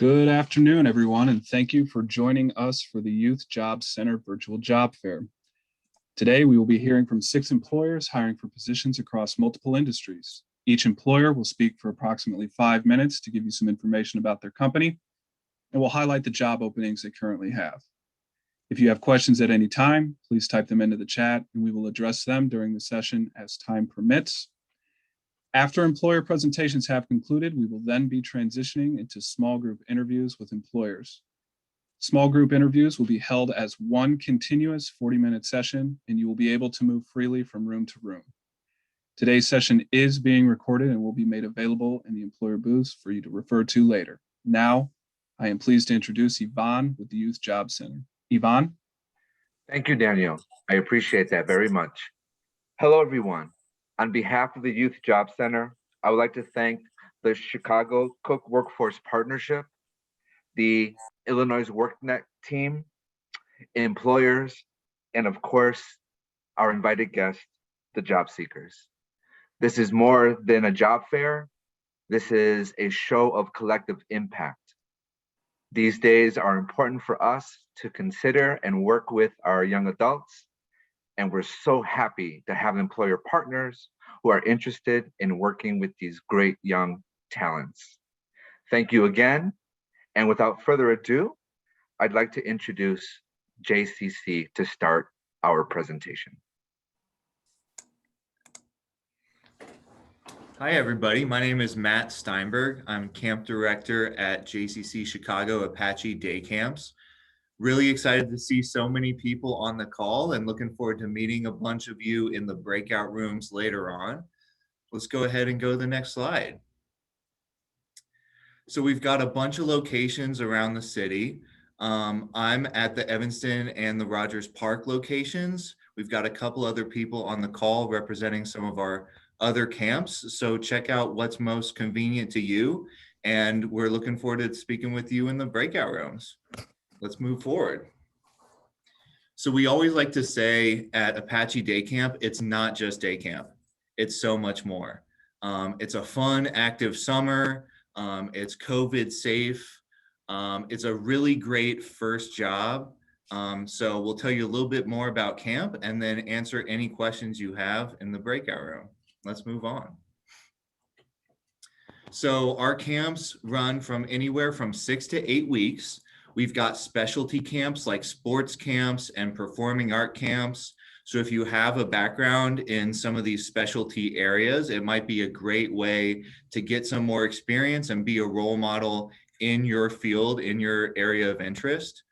Good afternoon, everyone, and thank you for joining us for the Youth Job Center Virtual Job Fair. Today, we will be hearing from 6 employers hiring for positions across multiple industries. Each employer will speak for approximately 5 minutes to give you some information about their company, and will highlight the job openings they currently have. If you have questions at any time, please type them into the chat, and we will address them during the session as time permits. After employer presentations have concluded, we will then be transitioning into small group interviews with employers. Small group interviews will be held as one continuous 40-minute session, and you will be able to move freely from room to room. Today's session is being recorded and will be made available in the employer booths for you to refer to later. Now, I am pleased to introduce Yvonne with the Youth Job Center. Yvonne? Thank you, Daniel. I appreciate that very much. Hello, everyone. On behalf of the Youth Job Center, I would like to thank the Chicago Cook Workforce Partnership, the Illinois workNet team, employers, and of course, our invited guests, the job seekers. This is more than a job fair. This is a show of collective impact. These days are important for us to consider and work with our young adults, and we're so happy to have employer partners who are interested in working with these great young talents. Thank you again. And without further ado, I'd like to introduce JCC to start our presentation. Hi, everybody. My name is Matt Steinberg. I'm camp director at JCC Chicago Apache Day Camps. Really excited to see so many people on the call and looking forward to meeting a bunch of you in the breakout rooms later on. Let's go ahead and go to the next slide. So we've got a bunch of locations around the city. I'm at the Evanston and the Rogers Park locations. We've got a couple other people on the call representing some of our other camps. So check out what's most convenient to you. And we're looking forward to speaking with you in the breakout rooms. Let's move forward. So we always like to say at Apache Day Camp, it's not just day camp. It's so much more. It's a fun, active summer. It's COVID safe. It's a really great first job. So we'll tell you a little bit more about camp and then answer any questions you have in the breakout room. Let's move on. So our camps run from anywhere from 6 to 8 weeks. We've got specialty camps like sports camps and performing art camps. So if you have a background in some of these specialty areas, it might be a great way to get some more experience and be a role model in your field, in your area of interest.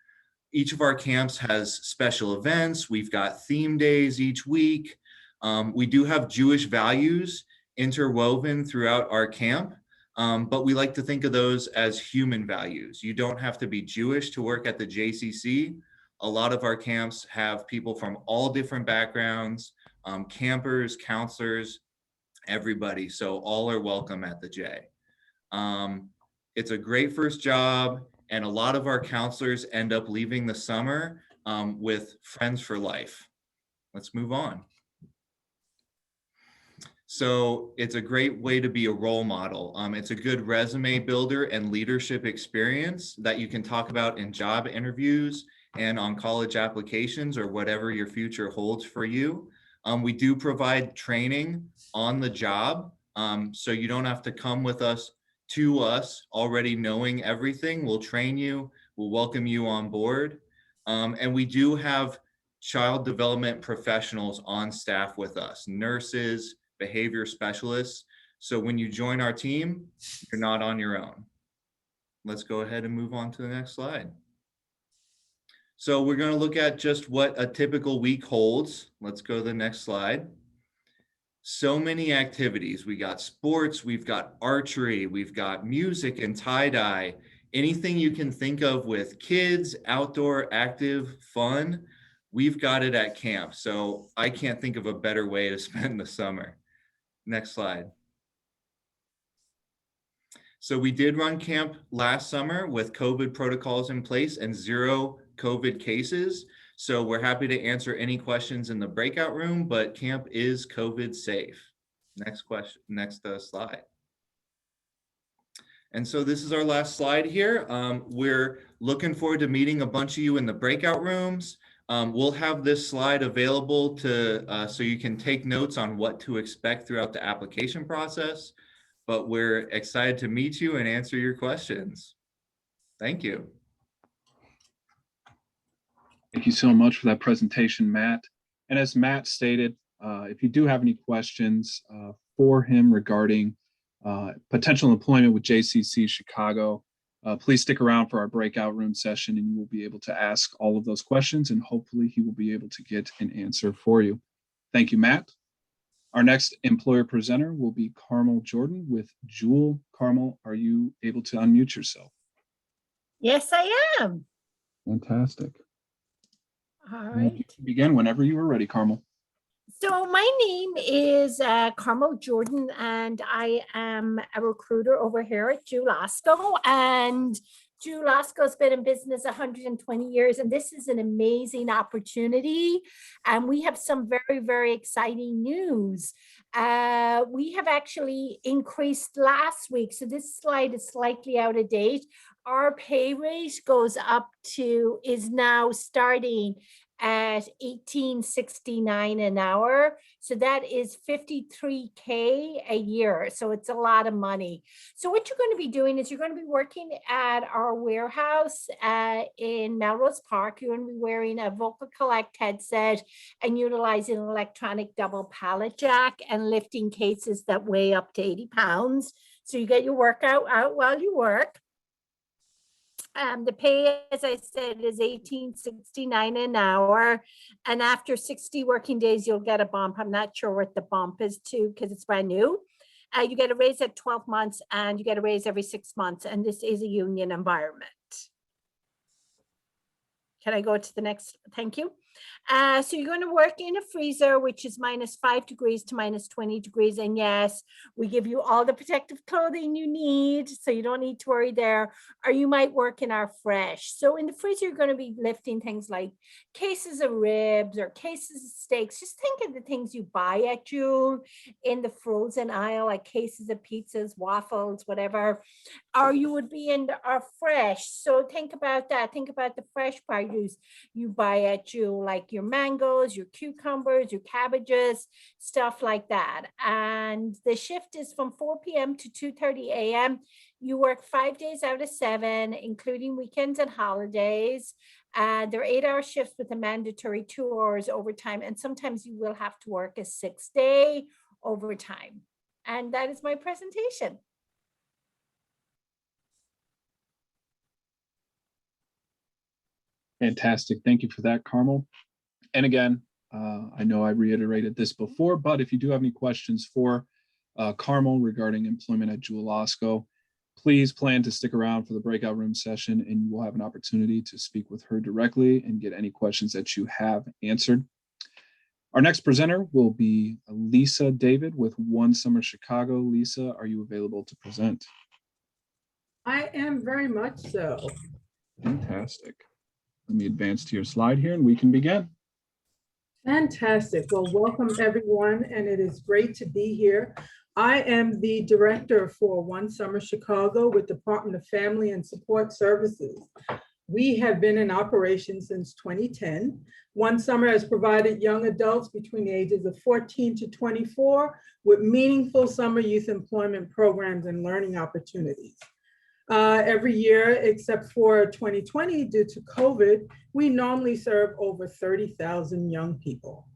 Each of our camps has special events. We've got theme days each week. We do have Jewish values interwoven throughout our camp. But we like to think of those as human values. You don't have to be Jewish to work at the JCC. A lot of our camps have people from all different backgrounds, campers, counselors, everybody. So all are welcome at the J. It's a great first job, and a lot of our counselors end up leaving the summer with friends for life. Let's move on. So it's a great way to be a role model. It's a good resume builder and leadership experience that you can talk about in job interviews and on college applications or whatever your future holds for you. We do provide training on the job, so you don't have to come with us to us already knowing everything. We'll train you, we'll welcome you on board. And we do have child development professionals on staff with us, nurses, behavior specialists. So when you join our team, you're not on your own. Let's go ahead and move on to the next slide. So we're going to look at just what a typical week holds. Let's go to the next slide. So many activities. We got sports, we've got archery, we've got music and tie-dye, anything you can think of with kids, outdoor, active, fun, we've got it at camp. So I can't think of a better way to spend the summer. Next slide. So we did run camp last summer with COVID protocols in place and 0 COVID cases. So we're happy to answer any questions in the breakout room, but camp is COVID safe. Next question, next slide. And so this is our last slide here. We're looking forward to meeting a bunch of you in the breakout rooms. We'll have this slide available to so you can take notes on what to expect throughout the application process. But we're excited to meet you and answer your questions. Thank you. Thank you so much for that presentation, Matt. And as Matt stated, if you do have any questions for him regarding potential employment with JCC Chicago, please stick around for our breakout room session and you will be able to ask all of those questions and hopefully he will be able to get an answer for you. Thank you, Matt. Our next employer presenter will be Carmel Jordan with Jewel. Carmel, are you able to unmute yourself? Yes, I am. Fantastic. All right. You can begin whenever you are ready, Carmel. So my name is Carmel Jordan, and I am a recruiter over here at Osco. And Osco has been in business 120 years, and this is an amazing opportunity. And we have some very, very exciting news. We have actually increased last week. So this slide is slightly out of date. Our pay rate is now starting at $18.69 an hour. So that is $53K a year. So it's a lot of money. So what you're going to be doing is you're going to be working at our warehouse in Melrose Park. You're going to be wearing a Vocal Collect headset and utilizing an electronic double pallet jack and lifting cases that weigh up to 80 pounds. So you get your workout out while you work. The pay, as I said, is $18.69 an hour. And after 60 working days, you'll get a bump. I'm not sure what the bump is to because it's brand new. You get a raise at 12 months and you get a raise every 6 months. And this is a union environment. Can I go to the next? Thank you. So you're going to work in a freezer, which is -5 degrees to -20 degrees. And yes, we give you all the protective clothing you need, so you don't need to worry there. Or you might work in our fresh. So in the freezer, you're going to be lifting things like cases of ribs or cases of steaks. Just think of the things you buy at Jewel in the frozen aisle, like cases of pizzas, waffles, whatever. Or you would be in our fresh. So think about that. Think about the fresh produce you buy at Jewel, like your mangoes, your cucumbers, your cabbages, stuff like that. And the shift is from 4 p.m. to 2:30 a.m. You work 5 days out of 7, including weekends and holidays. They're 8-hour shifts with a mandatory 2 hours overtime. And sometimes you will have to work a 6-day overtime. And that is my presentation. Fantastic. Thank you for that, Carmel. And again, I know I reiterated this before, but if you do have any questions for Carmel regarding employment at Osco, please plan to stick around for the breakout room session and you will have an opportunity to speak with her directly and get any questions that you have answered. Our next presenter will be Lisa David with One Summer Chicago. Lisa, are you available to present? I am very much so. Fantastic. Let me advance to your slide here and we can begin. Fantastic. Well, welcome everyone, and it is great to be here. I am the director for One Summer Chicago with Department of Family and Support Services. We have been in operation since 2010. One Summer has provided young adults between the ages of 14 to 24 with meaningful summer youth employment programs and learning opportunities. Every year, except for 2020, due to COVID, we normally serve over 30,000 young people.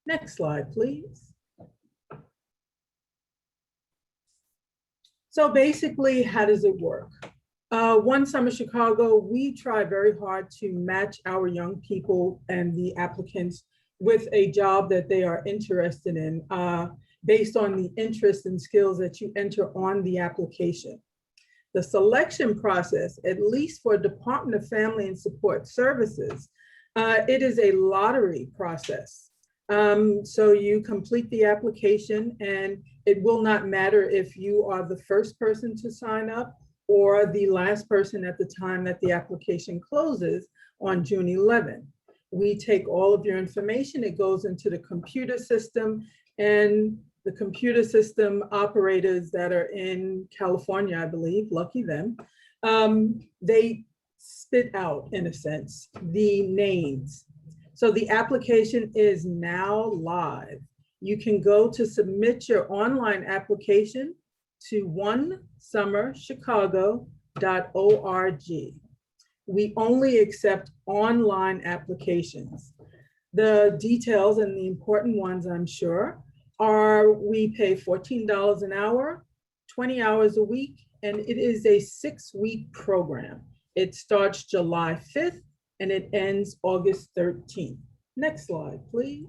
Next slide, please. So basically, how does it work? One Summer Chicago, we try very hard to match our young people and the applicants with a job that they are interested in based on the interests and skills that you enter on the application. The selection process, at least for Department of Family and Support Services, it is a lottery process. So you complete the application and it will not matter if you are the first person to sign up or the last person at the time that the application closes on June 11. We take all of your information, it goes into the computer system, and The computer system operators that are in California, I believe, lucky them, they spit out, in a sense, the names. So the application is now live. You can go to submit your online application to onesummerchicago.org. We only accept online applications. The details and the important ones, I'm sure, are we pay $14 an hour, 20 hours a week, and it is a 6-week program. It starts July 5th and it ends August 13th. Next slide, please.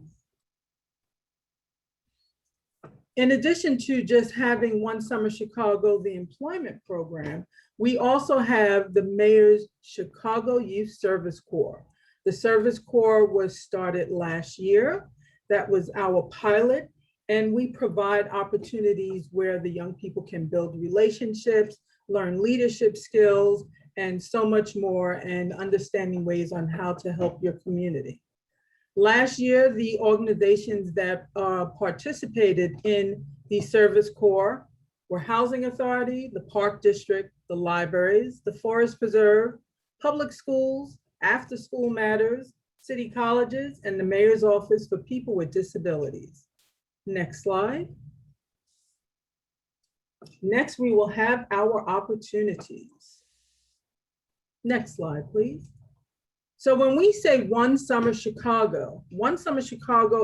In addition to just having One Summer Chicago, the employment program, we also have the Mayor's Chicago Youth Service Corps. The Service Corps was started last year. That was our pilot, and we provide opportunities where the young people can build relationships, learn leadership skills, and so much more, and understanding ways on how to help your community. Last year, the organizations that participated in the Service Corps were Housing Authority, the Park District, the libraries, the Forest Preserve, public schools, After School Matters, city colleges, and the Mayor's Office for People with Disabilities. Next slide. Next, we will have our opportunities. Next slide, please. So when we say One Summer Chicago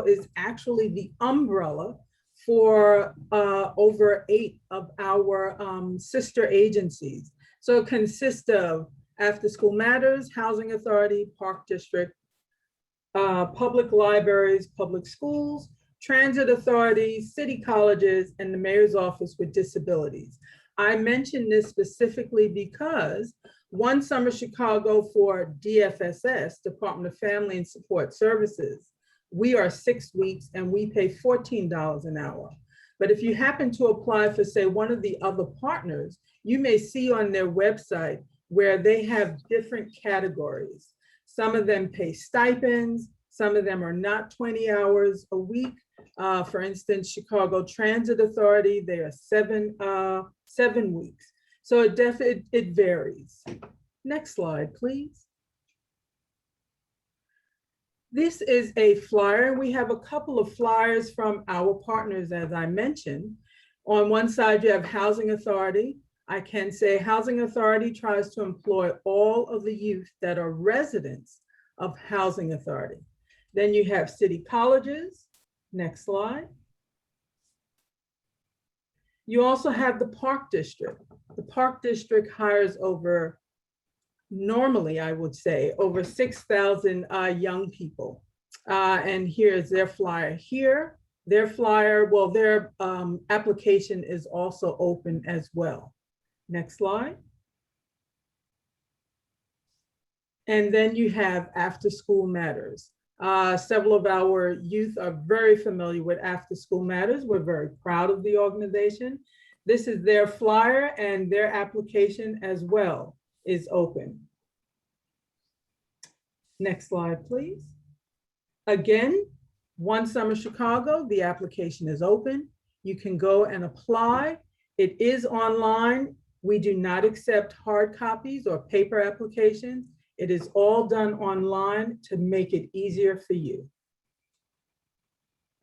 is actually the umbrella for over 8 of our sister agencies. So it consists of After School Matters, Housing Authority, Park District, public libraries, public schools, transit authorities, city colleges, and the Mayor's Office with Disabilities. I mention this specifically because One Summer Chicago for DFSS, Department of Family and Support Services, we are 6 weeks and we pay $14 an hour. But if you happen to apply for, say, one of the other partners, you may see on their website where they have different categories. Some of them pay stipends, some of them are not 20 hours a week. For instance, Chicago Transit Authority, they are 7 weeks. So it varies. Next slide, please. This is a flyer. We have a couple of flyers from our partners, as I mentioned. On one side, you have Housing Authority. I can say Housing Authority tries to employ all of the youth that are residents of Housing Authority. Then you have city colleges. Next slide. You also have the Park District. The Park District hires over, normally I would say, over 6,000 young people. And here's their flyer here. Their flyer, well, their application is also open as well. Next slide. And then you have After School Matters. Several of our youth are very familiar with After School Matters. We're very proud of the organization. This is their flyer, and their application as well is open. Next slide, please. Again, One Summer Chicago, the application is open. You can go and apply. It is online. We do not accept hard copies or paper applications. It is all done online to make it easier for you.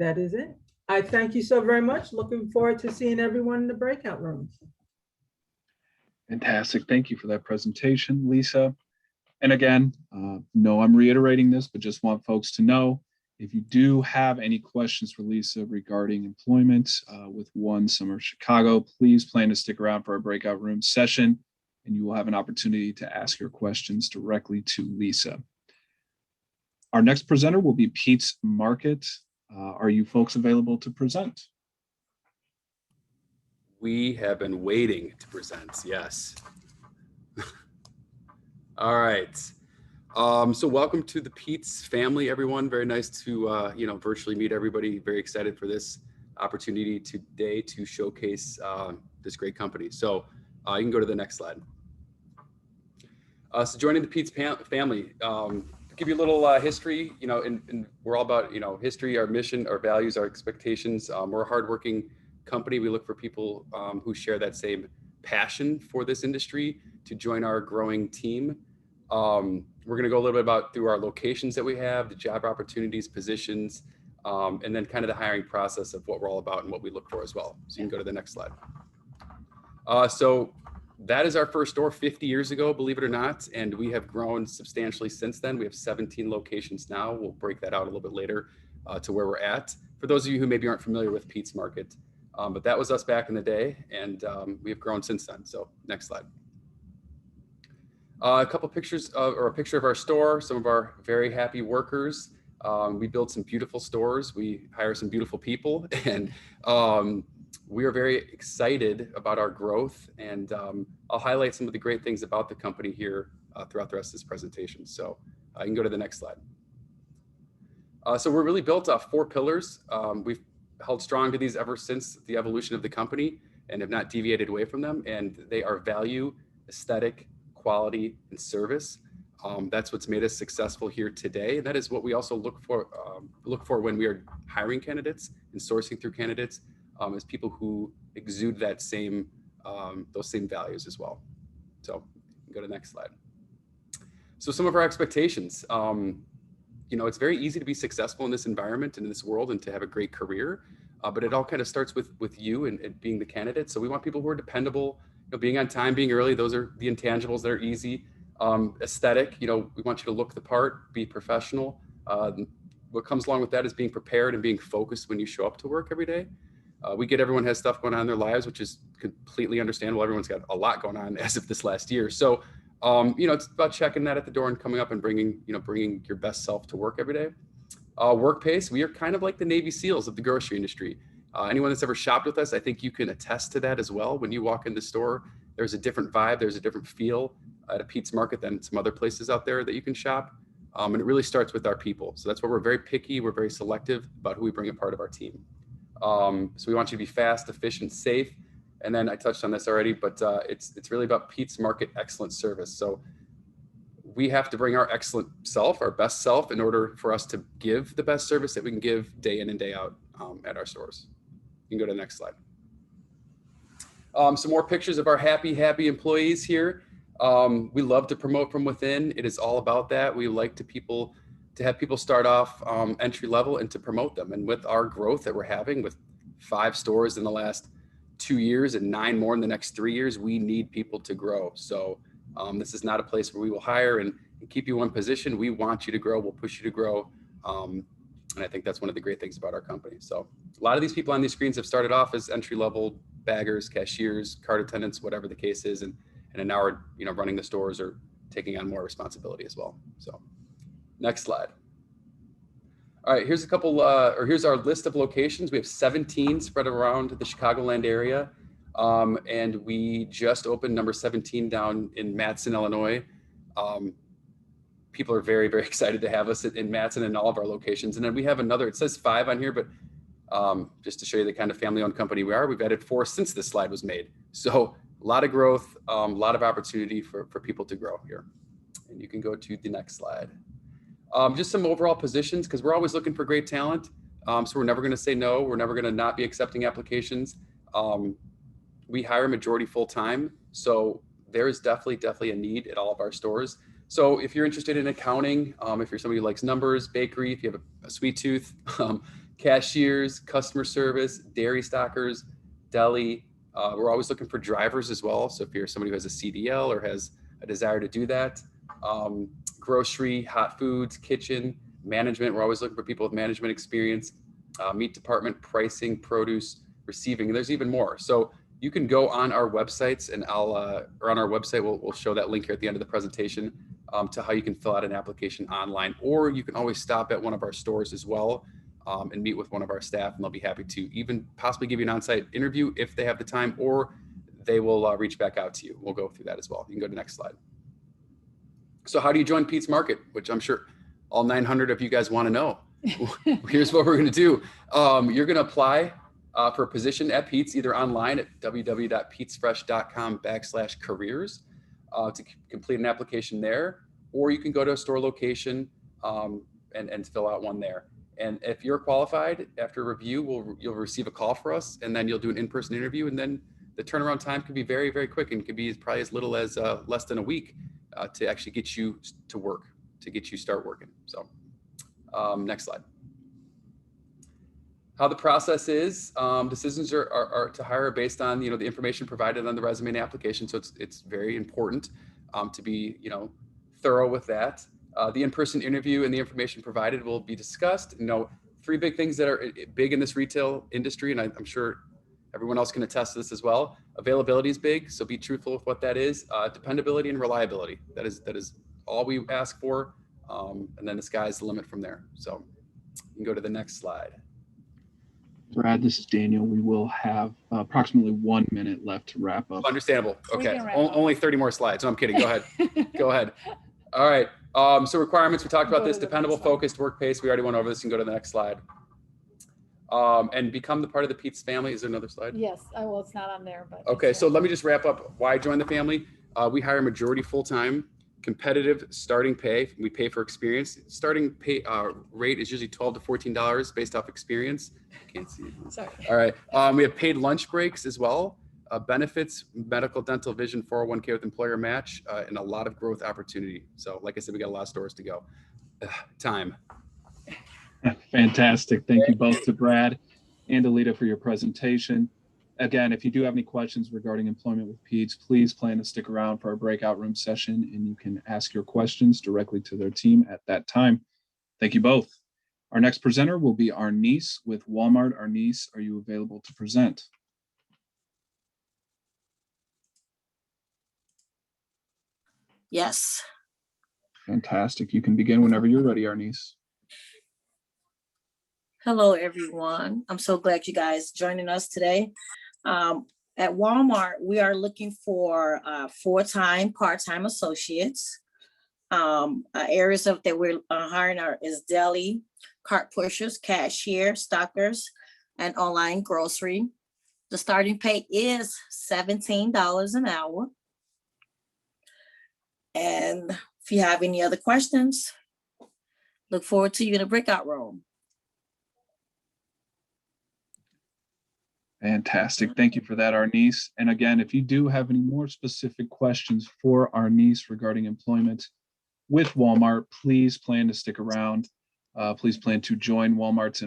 That is it. I thank you so very much. Looking forward to seeing everyone in the breakout rooms. Fantastic. Thank you for that presentation, Lisa. And again, no, I'm reiterating this, but just want folks to know, if you do have any questions for Lisa regarding employment with One Summer Chicago, please plan to stick around for our breakout room session, and you will have an opportunity to ask your questions directly to Lisa. Our next presenter will be Pete's Market. Are you folks available to present? We have been waiting to present, yes. All right. So welcome to the Pete's family, everyone. Very nice to virtually meet everybody. Very excited for this opportunity today to showcase this great company. So you can go to the next slide. So joining the Pete's family, to give you a little history, and we're all about, history, our mission, our values, our expectations. We're a hardworking company. We look for people who share that same passion for this industry to join our growing team. We're going to go a little bit through our locations that we have, the job opportunities, positions, and then kind of the hiring process of what we're all about and what we look for as well. So you can go to the next slide. So that is our first store 50 years ago, believe it or not. And we have grown substantially since then. We have 17 locations now. We'll break that out a little bit later to where we're at. For those of you who maybe aren't familiar with Pete's Market, but that was us back in the day, and we have grown since then. So next slide. A couple pictures or a picture of our store, some of our very happy workers. We build some beautiful stores. We hire some beautiful people, and we are very excited about our growth. And I'll highlight some of the great things about the company here throughout the rest of this presentation. So you can go to the next slide. So we're really built off 4 pillars. We've held strong to these ever since the evolution of the company and have not deviated away from them. And they are value, aesthetic, quality, and service. That's what's made us successful here today. And that is what we also look for when we are hiring candidates and sourcing through candidates, as people who exude that same those same values as well. So go to the next slide. So some of our expectations. It's very easy to be successful in this environment and in this world and to have a great career, but it all kind of starts with you and being the candidate. So we want people who are dependable, being on time, being early. Those are the intangibles that are easy. Aesthetic, we want you to look the part, be professional. What comes along with that is being prepared and being focused when you show up to work every day. We get everyone has stuff going on in their lives, which is completely understandable. Everyone's got a lot going on as of this last year. So, it's about checking that at the door and coming up and bringing your best self to work every day. Work pace, we are kind of like the Navy SEALs of the grocery industry. Anyone that's ever shopped with us, I think you can attest to that as well. When you walk in the store, there's a different vibe, there's a different feel at a Pete's Market than some other places out there that you can shop. And it really starts with our people. So that's why we're very picky, we're very selective about who we bring a part of our team. So we want you to be fast, efficient, safe. And then I touched on this already, but it's really about Pete's Market excellent service. So we have to bring our excellent self, our best self, in order for us to give the best service that we can give day in and day out at our stores. You can go to the next slide. Some more pictures of our happy employees here. We love to promote from within. It is all about that. We like to have people start off entry level and to promote them. And with our growth that we're having with 5 stores in the last 2 years and 9 more in the next 3 years, we need people to grow. So this is not a place where we will hire and keep you in one position. We want you to grow. We'll push you to grow. And I think that's one of the great things about our company. So a lot of these people on these screens have started off as entry level baggers, cashiers, cart attendants, whatever the case is. And now are running the stores or taking on more responsibility as well. So next slide. All right, here's here's our list of locations. We have 17 spread around the Chicagoland area. And we just opened number 17 down in Matteson, Illinois. People are very, very excited to have us in Matteson and all of our locations. And then we have another, it says 5 on here, but just to show you the kind of family-owned company we are, we've added 4 since this slide was made. So a lot of growth, a lot of opportunity for people to grow here. And you can go to the next slide. Just some overall positions, because we're always looking for great talent. So we're never going to say no. We're never going to not be accepting applications. We hire majority full-time. So there is definitely a need at all of our stores. So if you're interested in accounting, if you're somebody who likes numbers, bakery, if you have a sweet tooth, cashiers, customer service, dairy stockers, deli, we're always looking for drivers as well. So if you're somebody who has a CDL or has a desire to do that, grocery, hot foods, kitchen, management, we're always looking for people with management experience, meat department, pricing, produce, receiving, and there's even more. So you can go on our websites and or on our website, we'll show that link here at the end of the presentation to how you can fill out an application online, or you can always stop at one of our stores as well and meet with one of our staff, and they'll be happy to even possibly give you an on-site interview if they have the time, or they will reach back out to you. We'll go through that as well. You can go to the next slide. So how do you join Pete's Market, which I'm sure all 900 of you guys want to know. Here's what we're going to do. You're going to apply for a position at Pete's, either online at www.petesfresh.com/careers to complete an application there, or you can go to a store location and fill out one there. And if you're qualified, after review, you'll receive a call for us, and then you'll do an in-person interview, and then the turnaround time can be very, very quick, and can be probably as little as less than a week to actually get you to work, to get you start working. So next slide. How the process is, decisions are to hire based on the information provided on the resume and application. So it's very important to be thorough with that. The in-person interview and the information provided will be discussed. Three big things that are big in this retail industry, and I'm sure everyone else can attest to this as well. Availability is big, so be truthful with what that is. Dependability and reliability. That is all we ask for, and then the sky's the limit from there. So you can go to the next slide. Brad, this is Daniel. We will have approximately 1 minute left to wrap up. Understandable. Okay. can wrap up. Only 30 more slides. No, I'm kidding. Go ahead. Go ahead. All right. So requirements, we talked about this, dependable, focused, work pace. We already went over this. You can go to the next slide. And become the part of the Pete's family. Is there another slide? Yes, well, it's not on there, but. Okay. So let me just wrap up why join the family. We hire majority full-time, competitive starting pay. We pay for experience. Starting pay rate is usually $12 to $14 based off experience. Can't see it. Sorry. All right. We have paid lunch breaks as well. Benefits, medical, dental, vision, 401k with employer match, and a lot of growth opportunity. So like I said, we got a lot of stores to go. Time. Fantastic. Thank you both to Brad and Alita for your presentation. Again, if you do have any questions regarding employment with Pete's, please plan to stick around for our breakout room session, and you can ask your questions directly to their team at that time. Thank you both. Our next presenter will be Arnice with Wal-Mart. Arnice, are you available to present? Yes. Fantastic. You can begin whenever you're ready, Arnice. Hello, everyone. I'm so glad you guys joining us today. At Walmart, we are looking for full-time, part-time associates. Areas that we're hiring is deli, cart pushers, cashier, stockers, and online grocery. The starting pay is $17 an hour. And if you have any other questions, look forward to you in the breakout room. Fantastic. Thank you for that, Arnice. And again, if you do have any more specific questions for Arnice regarding employment with Walmart, please plan to stick around. Please plan to join Walmart's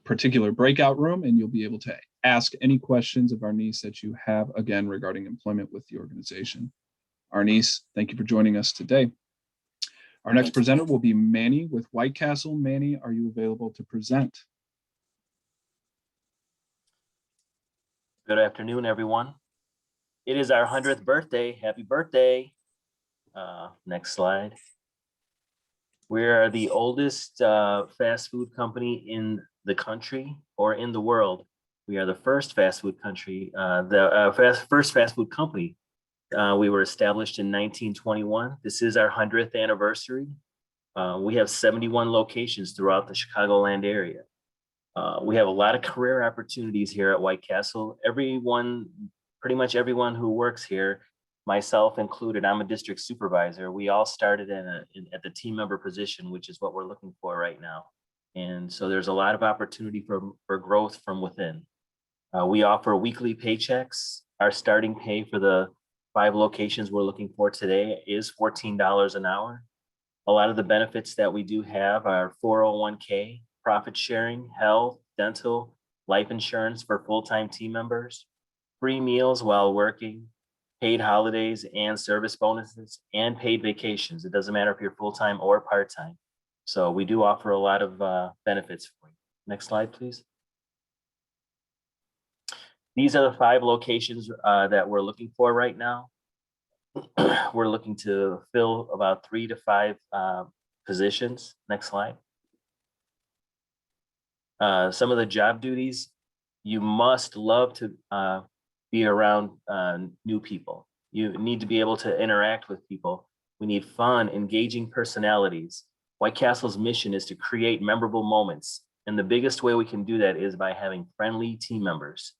particular breakout room, and you'll be able to ask any questions of Arnice that you have, again, regarding employment with the organization. Arnice, thank you for joining us today. Our next presenter will be Manny with White Castle. Manny, are you available to present? Good afternoon, everyone. It is our 100th birthday. Happy birthday. Next slide. We are the oldest fast food company in the country or in the world. We are the first fast food country, first fast food company. We were established in 1921. This is our 100th anniversary. We have 71 locations throughout the Chicagoland area. We have a lot of career opportunities here at White Castle. Pretty much everyone who works here, myself included, I'm a district supervisor. We all started at the team member position, which is what we're looking for right now. And so there's a lot of opportunity for growth from within. We offer weekly paychecks. Our starting pay for the 5 locations we're looking for today is $14 an hour. A lot of the benefits that we do have are 401k, profit sharing, health, dental, life insurance for full-time team members, free meals while working, paid holidays and service bonuses, and paid vacations. It doesn't matter if you're full-time or part-time. So we do offer a lot of benefits for you. Next slide, please. These are the 5 locations that we're looking for right now. We're looking to fill about 3 to 5 positions. Next slide. Some of the job duties, you must love to be around new people. You need to be able to interact with people. We need fun, engaging personalities. White Castle's mission is to create memorable moments. And the biggest way we can do that is by having friendly team members.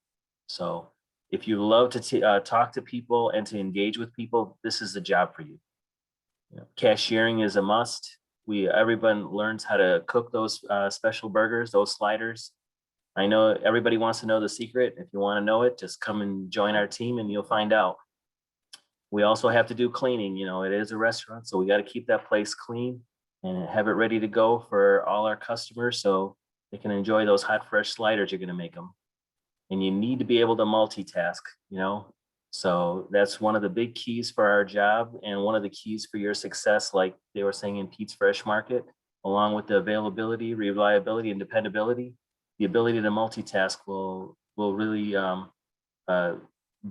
So if you love to talk to people and to engage with people, this is the job for you. Cashiering is a must. Everyone learns how to cook those special burgers, those sliders. I know everybody wants to know the secret. If you want to know it, just come and join our team and you'll find out. We also have to do cleaning. You know, it is a restaurant, so we got to keep that place clean and have it ready to go for all our customers so they can enjoy those hot, fresh sliders you're going to make them. And you need to be able to multitask, you know? So that's one of the big keys for our job and one of the keys for your success, like they were saying in Pete's Fresh Market, along with the availability, reliability, and dependability. The ability to multitask will really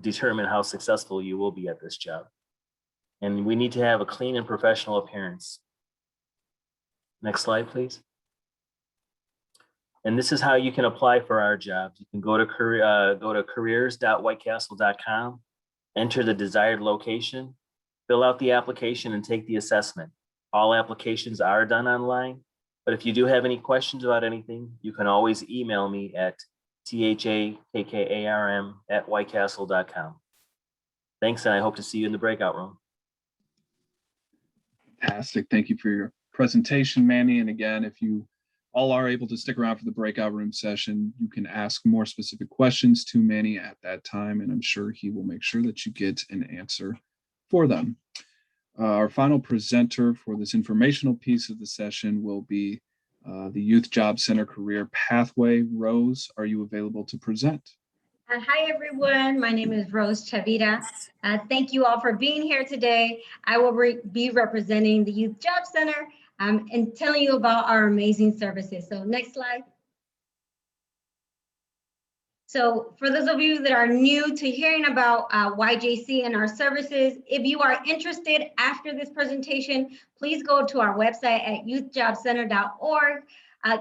determine how successful you will be at this job. And we need to have a clean and professional appearance. Next slide, please. And this is how you can apply for our jobs. You can go to careers.whitecastle.com, enter the desired location, fill out the application, and take the assessment. All applications are done online, but if you do have any questions about anything, you can always email me at thakkarm@whitecastle.com. Thanks, and I hope to see you in the breakout room. Fantastic. Thank you for your presentation, Manny. And again, if you all are able to stick around for the breakout room session, you can ask more specific questions to Manny at that time, and I'm sure he will make sure that you get an answer for them. Our final presenter for this informational piece of the session will be the Youth Job Center Career Pathway. Rose, are you available to present? Hi, everyone. My name is Rose Chavira. Thank you all for being here today. I will be representing the Youth Job Center and telling you about our amazing services. So next slide. So for those of you that are new to hearing about YJC and our services, if you are interested after this presentation, please go to our website at youthjobcenter.org,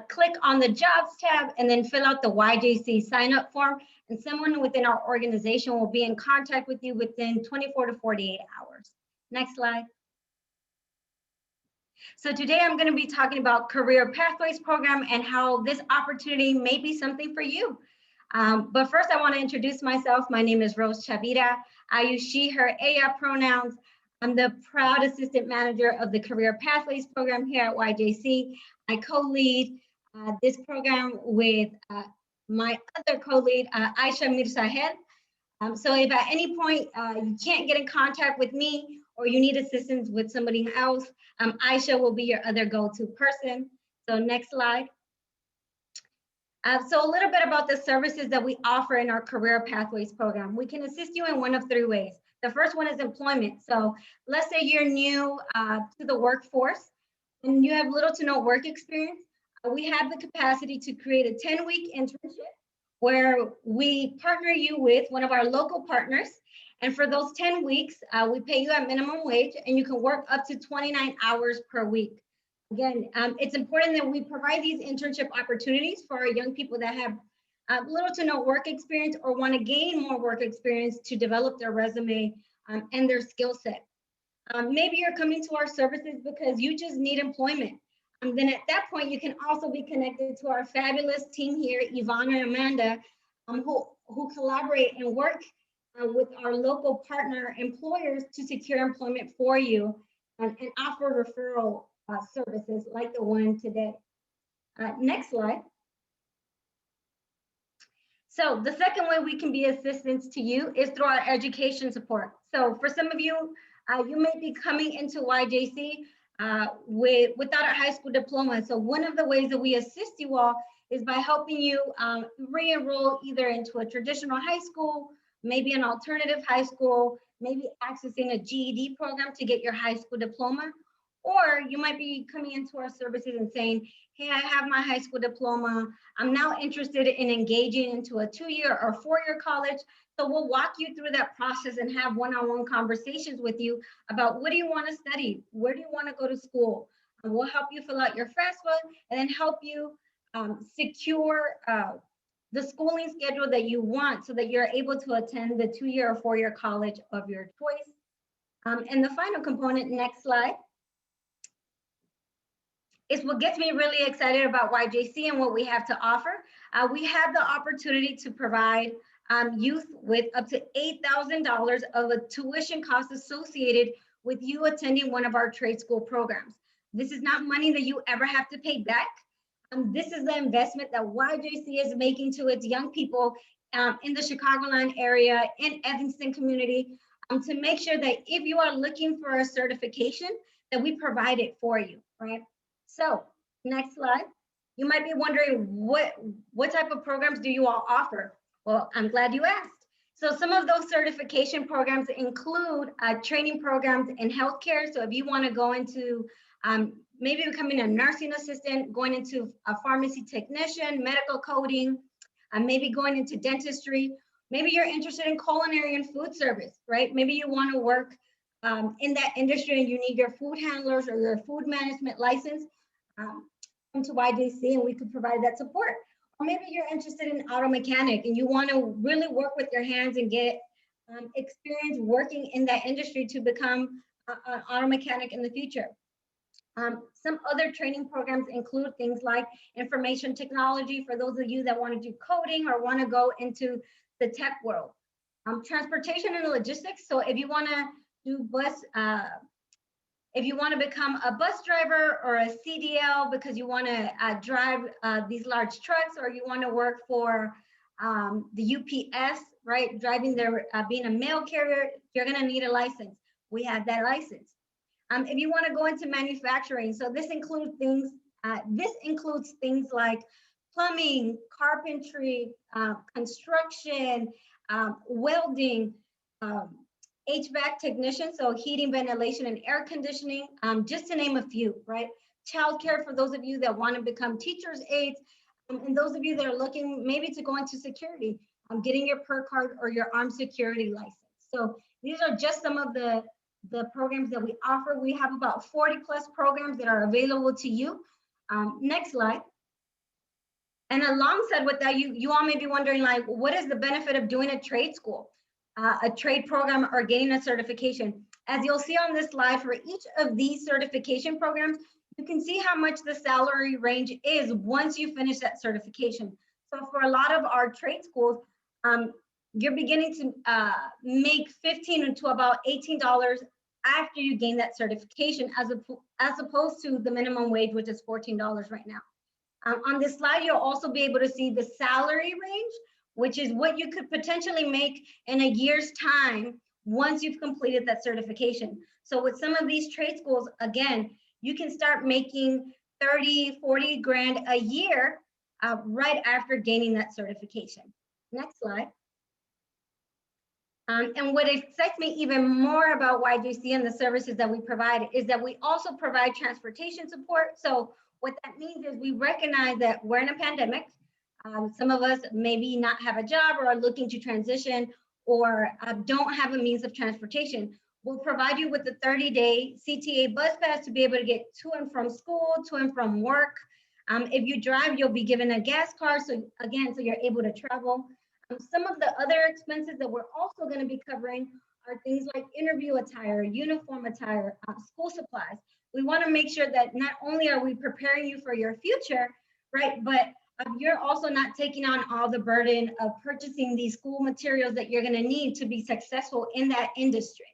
click on the jobs tab, and then fill out the YJC sign up form. And someone within our organization will be in contact with you within 24 to 48 hours. Next slide. So today I'm going to be talking about Career Pathways Program and how this opportunity may be something for you. But first I want to introduce myself. My name is Rose Chavira. I use she, her, ella pronouns. I'm the proud assistant manager of the Career Pathways Program here at YJC. I co-lead this program with my other co-lead, Aisha Mirzahed. So if at any point you can't get in contact with me or you need assistance with somebody else, Aisha will be your other go-to person. So next slide. So a little bit about the services that we offer in our Career Pathways Program. We can assist you in one of three ways. The first one is employment. So let's say you're new to the workforce and you have little to no work experience. We have the capacity to create a 10-week internship where we partner you with one of our local partners. And for those 10 weeks, we pay you at minimum wage and you can work up to 29 hours per week. Again, it's important that we provide these internship opportunities for our young people that have little to no work experience or want to gain more work experience to develop their resume and their skill set. Maybe you're coming to our services because you just need employment. Then at that point, you can also be connected to our fabulous team here, Ivana and Amanda, who collaborate and work with our local partner employers to secure employment for you and offer referral services like the one today. Next slide. So the second way we can be assistance to you is through our education support. So for some of you, you may be coming into YJC without a high school diploma. So one of the ways that we assist you all is by helping you re-enroll either into a traditional high school, maybe an alternative high school, maybe accessing a GED program to get your high school diploma. Or you might be coming into our services and saying, hey, I have my high school diploma. I'm now interested in engaging into a 2-year or 4-year college. So we'll walk you through that process and have one-on-one conversations with you about what do you want to study? Where do you want to go to school? And we'll help you fill out your FAFSA and then help you secure the schooling schedule that you want so that you're able to attend the 2-year or 4-year college of your choice. And the final component, next slide, is what gets me really excited about YJC and what we have to offer. We have the opportunity to provide youth with up to $8,000 of a tuition cost associated with you attending one of our trade school programs. This is not money that you ever have to pay back. This is the investment that YJC is making to its young people in the Chicagoland area, in Evanston community, to make sure that if you are looking for a certification, that we provide it for you, right? So next slide. You might be wondering what type of programs do you all offer? Well, I'm glad you asked. So some of those certification programs include training programs in healthcare. So if you want to go into maybe becoming a nursing assistant, going into a pharmacy technician, medical coding, maybe going into dentistry, maybe you're interested in culinary and food service, right? Maybe you want to work in that industry and you need your food handlers or your food management license, come to YJC and we could provide that support. Or maybe you're interested in auto mechanic and you want to really work with your hands and get experience working in that industry to become an auto mechanic in the future. Some other training programs include things like information technology for those of you that want to do coding or want to go into the tech world. Transportation and logistics. So if you want to do bus, if you want to become a bus driver or a CDL because you want to drive these large trucks, or you want to work for the UPS, right? Driving their, being a mail carrier, you're going to need a license. We have that license. If you want to go into manufacturing, so this includes things like plumbing, carpentry, construction, welding, HVAC technician, so heating, ventilation, and air conditioning, just to name a few, right? Childcare for those of you that want to become teachers' aides, and those of you that are looking maybe to go into security, getting your PER card or your armed security license. So these are just some of the programs that we offer. We have about 40 plus programs that are available to you. Next slide. And alongside with that, you all may be wondering, like, what is the benefit of doing a trade school, a trade program, or getting a certification? As you'll see on this slide, for each of these certification programs, you can see how much the salary range is once you finish that certification. So for a lot of our trade schools, you're beginning to make $15 to about $18 after you gain that certification, as opposed to the minimum wage, which is $14 right now. On this slide, you'll also be able to see the salary range, which is what you could potentially make in a year's time once you've completed that certification. So with some of these trade schools, again, you can start making 30, 40 grand a year right after gaining that certification. Next slide. And what excites me even more about YJC and the services that we provide is that we also provide transportation support. So what that means is we recognize that we're in a pandemic. Some of us maybe not have a job or are looking to transition or don't have a means of transportation. We'll provide you with a 30-day CTA bus pass to be able to get to and from school, to and from work. If you drive, you'll be given a gas card, so again, so you're able to travel. Some of the other expenses that we're also going to be covering are things like interview attire, uniform attire, school supplies. We want to make sure that not only are we preparing you for your future, right, but you're also not taking on all the burden of purchasing these school materials that you're going to need to be successful in that industry.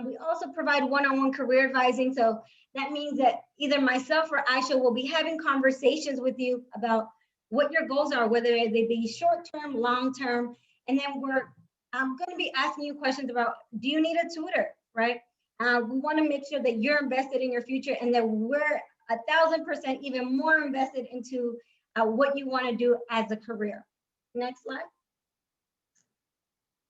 We also provide one-on-one career advising. So that means that either myself or Aisha will be having conversations with you about what your goals are, whether they be short-term, long-term, and then I'm going to be asking you questions about, do you need a tutor, right? We want to make sure that you're invested in your future and that we're 1,000% even more invested into what you want to do as a career. Next slide.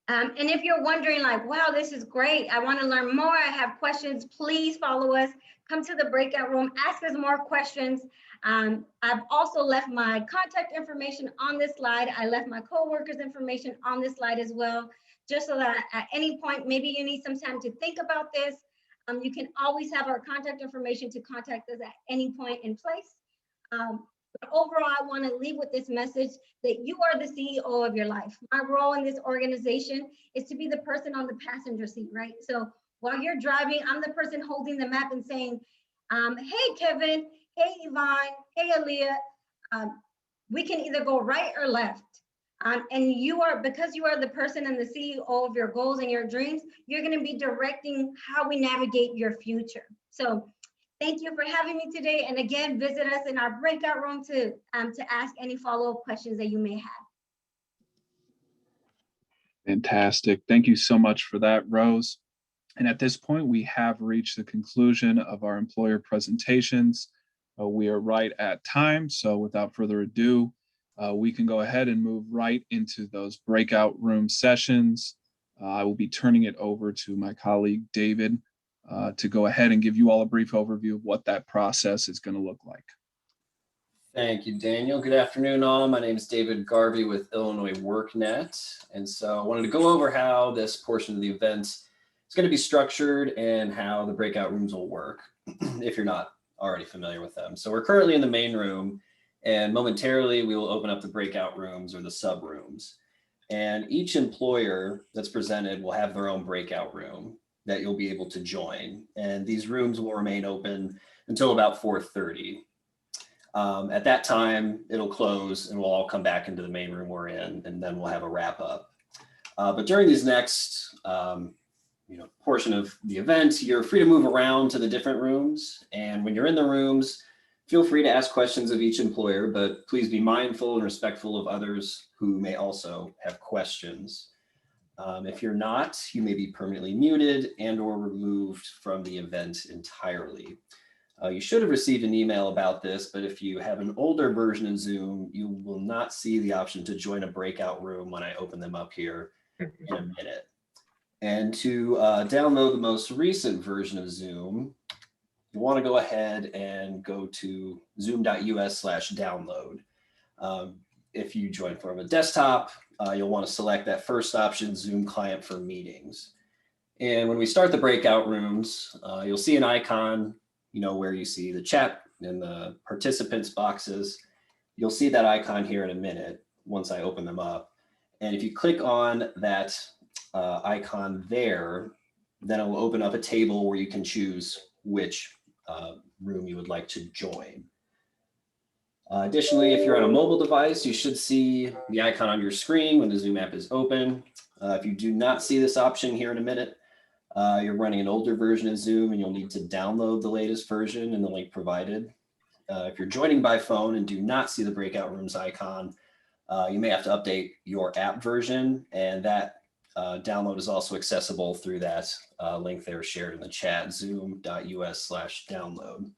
And if you're wondering, like, wow, this is great, I want to learn more, I have questions, please follow us, come to the breakout room, ask us more questions. I've also left my contact information on this slide. I left my coworkers' information on this slide as well, just so that at any point, maybe you need some time to think about this. You can always have our contact information to contact us at any point in place. But overall, I want to leave with this message that you are the CEO of your life. My role in this organization is to be the person on the passenger seat, right? So while you're driving, I'm the person holding the map and saying, hey, Kevin, hey, Yvonne, hey, Aaliyah, we can either go right or left. And you are, because you are the person and the CEO of your goals and your dreams, you're going to be directing how we navigate your future. So Thank you for having me today. And again, visit us in our breakout room to ask any follow-up questions that you may have. Fantastic. Thank you so much for that, Rose. And at this point, we have reached the conclusion of our employer presentations. We are right at time. So without further ado, we can go ahead and move right into those breakout room sessions. I will be turning it over to my colleague, David, to go ahead and give you all a brief overview of what that process is going to look like. Thank you, Daniel. Good afternoon, all. My name is David Garvey with Illinois WorkNet. And so I wanted to go over how this portion of the event is going to be structured and how the breakout rooms will work, if you're not already familiar with them. So we're currently in the main room, and momentarily we will open up the breakout rooms or the sub rooms. And each employer that's presented will have their own breakout room that you'll be able to join. And these rooms will remain open until about 4:30. At that time, it'll close and we'll all come back into the main room we're in, and then we'll have a wrap up. But during these next portion of the event, you're free to move around to the different rooms. And when you're in the rooms, feel free to ask questions of each employer, but please be mindful and respectful of others who may also have questions. If you're not, you may be permanently muted and or removed from the event entirely. You should have received an email about this, but if you have an older version of Zoom, you will not see the option to join a breakout room when I open them up here in a minute. And to download the most recent version of Zoom, you want to go ahead and go to zoom.us/download. If you join from a desktop, you'll want to select that first option, Zoom Client for Meetings. And when we start the breakout rooms, you'll see an icon, where you see the chat and the participants boxes. You'll see that icon here in a minute once I open them up. And if you click on that icon there, then it will open up a table where you can choose which room you would like to join. Additionally, if you're on a mobile device, you should see the icon on your screen when the Zoom app is open. If you do not see this option here in a minute, you're running an older version of Zoom and you'll need to download the latest version in the link provided. If you're joining by phone and do not see the breakout rooms icon, you may have to update your app version, and that download is also accessible through that link there shared in the chat, zoom.us/download.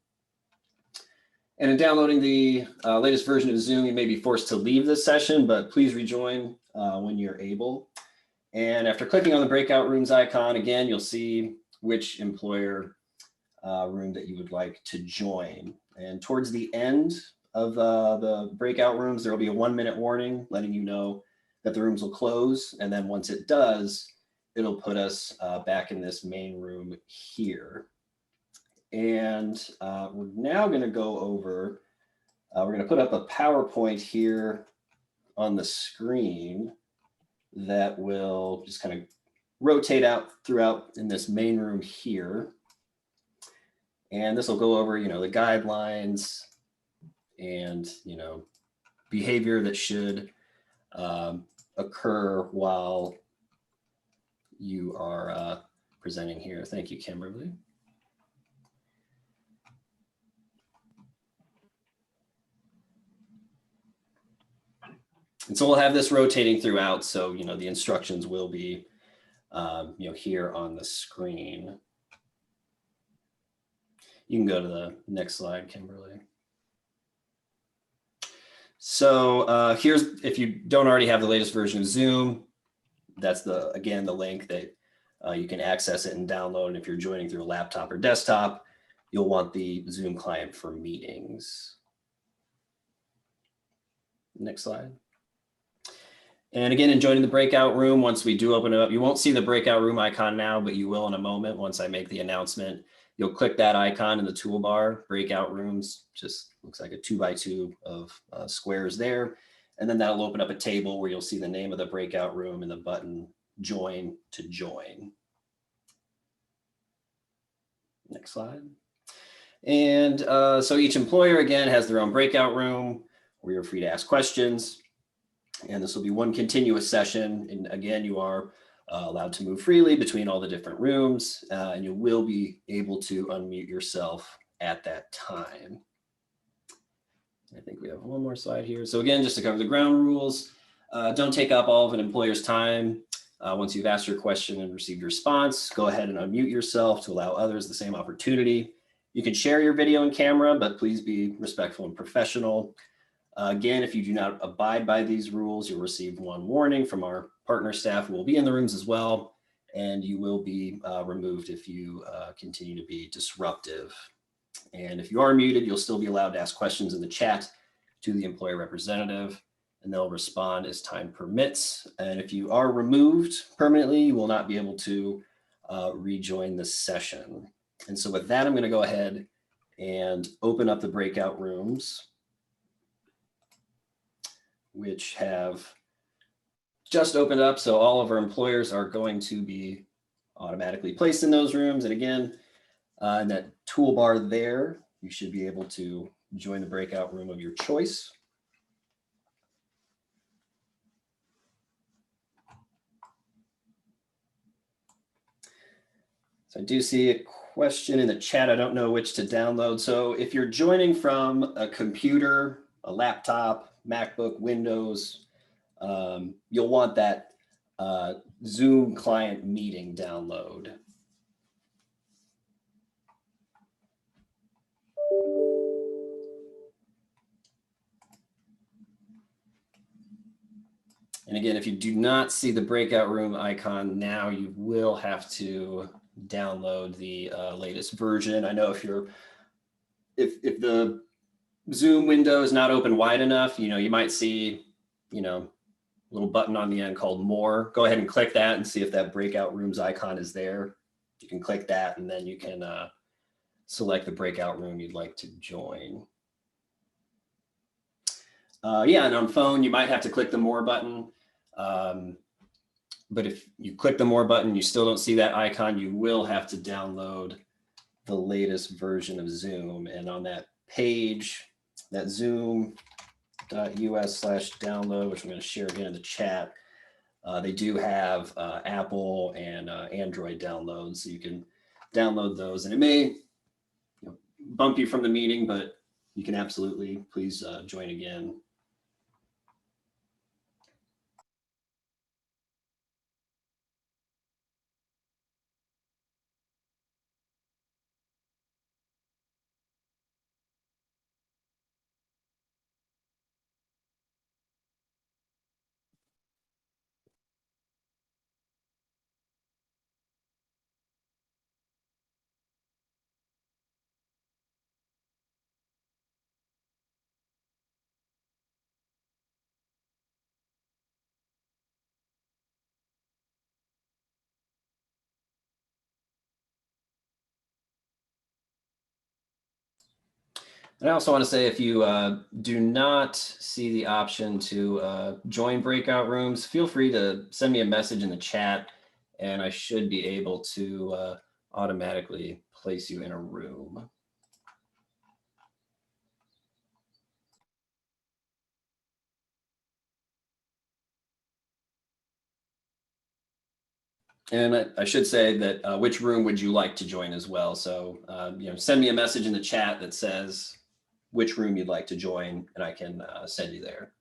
And in downloading the latest version of Zoom, you may be forced to leave this session, but please rejoin when you're able. And after clicking on the breakout rooms icon, again, you'll see which employer room that you would like to join. And towards the end of the breakout rooms, there will be a 1-minute warning letting you know that the rooms will close. And then once it does, it'll put us back in this main room here. And we're now going to go over, we're going to put up a PowerPoint here on the screen that will just kind of rotate out throughout in this main room here. And this will go over, the guidelines and, behavior that should occur while you are presenting here. Thank you, Kimberly. And so we'll have this rotating throughout. So, the instructions will be, here on the screen. You can go to the next slide, Kimberly. So here's, if you don't already have the latest version of Zoom, that's again, the link that you can access it and download. And if you're joining through a laptop or desktop, you'll want the Zoom client for meetings. Next slide. And again, in joining the breakout room, once we do open it up, you won't see the breakout room icon now, but you will in a moment once I make the announcement. You'll click that icon in the toolbar, breakout rooms, just looks like a 2x2 of squares there. And then that'll open up a table where you'll see the name of the breakout room and the button join to join. Next slide. And so each employer, again, has their own breakout room where you're free to ask questions. And this will be one continuous session. And again, you are allowed to move freely between all the different rooms, and you will be able to unmute yourself at that time. I think we have one more slide here. So again, just to cover the ground rules, don't take up all of an employer's time. Once you've asked your question and received your response, go ahead and unmute yourself to allow others the same opportunity. You can share your video and camera, but please be respectful and professional. Again, if you do not abide by these rules, you'll receive one warning from our partner staff who will be in the rooms as well, and you will be removed if you continue to be disruptive. And if you are muted, you'll still be allowed to ask questions in the chat to the employer representative, and they'll respond as time permits. And if you are removed permanently, you will not be able to rejoin the session. And so with that, I'm going to go ahead and open up the breakout rooms, which have just opened up. So all of our employers are going to be automatically placed in those rooms. And again, in that toolbar there, you should be able to join the breakout room of your choice. So I do see a question in the chat. I don't know which to download. So if you're joining from a computer, a laptop, MacBook, Windows, you'll want that Zoom client meeting download. And again, if you do not see the breakout room icon now, you will have to download the latest version. I know if the Zoom window is not open wide enough, you might see, a little button on the end called More. Go ahead and click that and see if that breakout rooms icon is there. You can click that and then you can select the breakout room you'd like to join. Yeah, and on phone, you might have to click the More button. But if you click the More button, you still don't see that icon, you will have to download the latest version of Zoom. And on that page, that zoom.us/download, which I'm going to share again in the chat, they do have Apple and Android downloads, so you can download those. And it may bump you from the meeting, but you can absolutely please join again. And I also want to say, if you do not see the option to join breakout rooms, feel free to send me a message in the chat, and I should be able to automatically place you in a room. And I should say that which room would you like to join as well? So, send me a message in the chat that says which room you'd like to join, and I can send you there.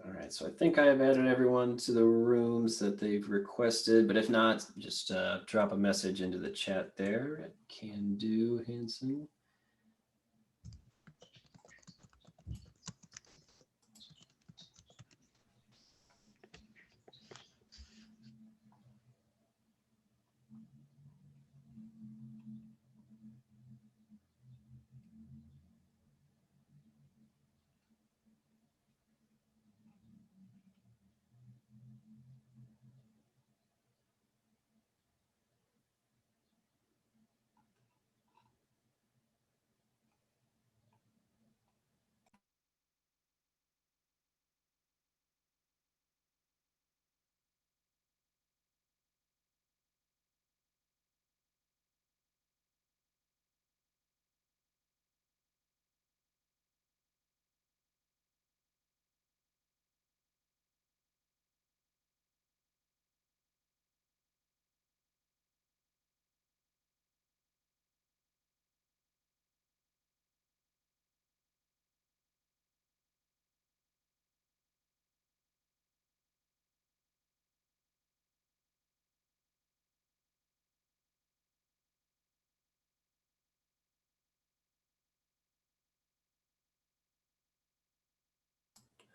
All right, so I think I have added everyone to the rooms that they've requested, but if not, just drop a message into the chat there. Can do, Hanson.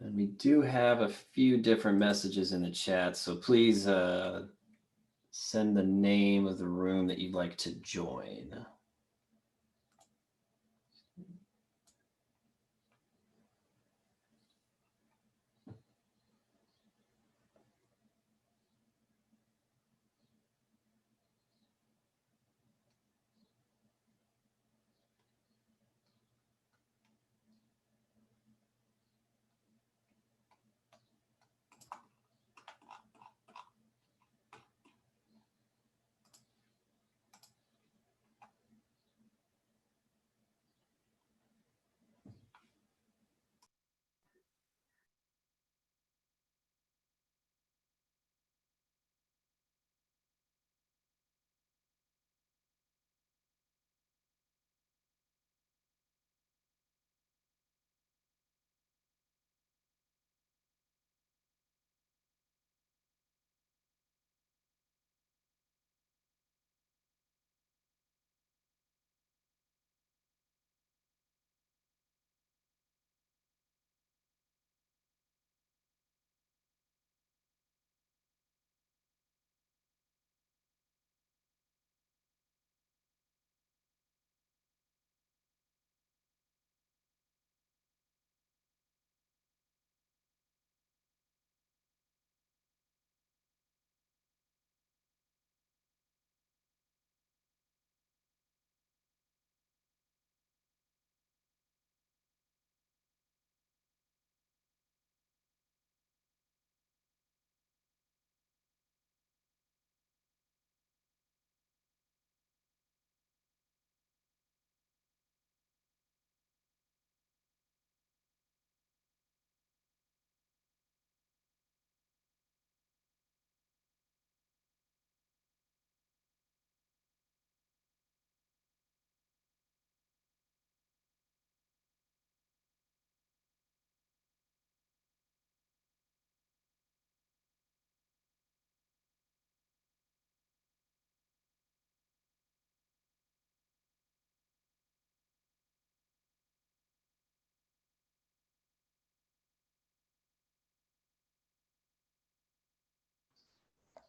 And we do have a few different messages in the chat, so please send the name of the room that you'd like to join.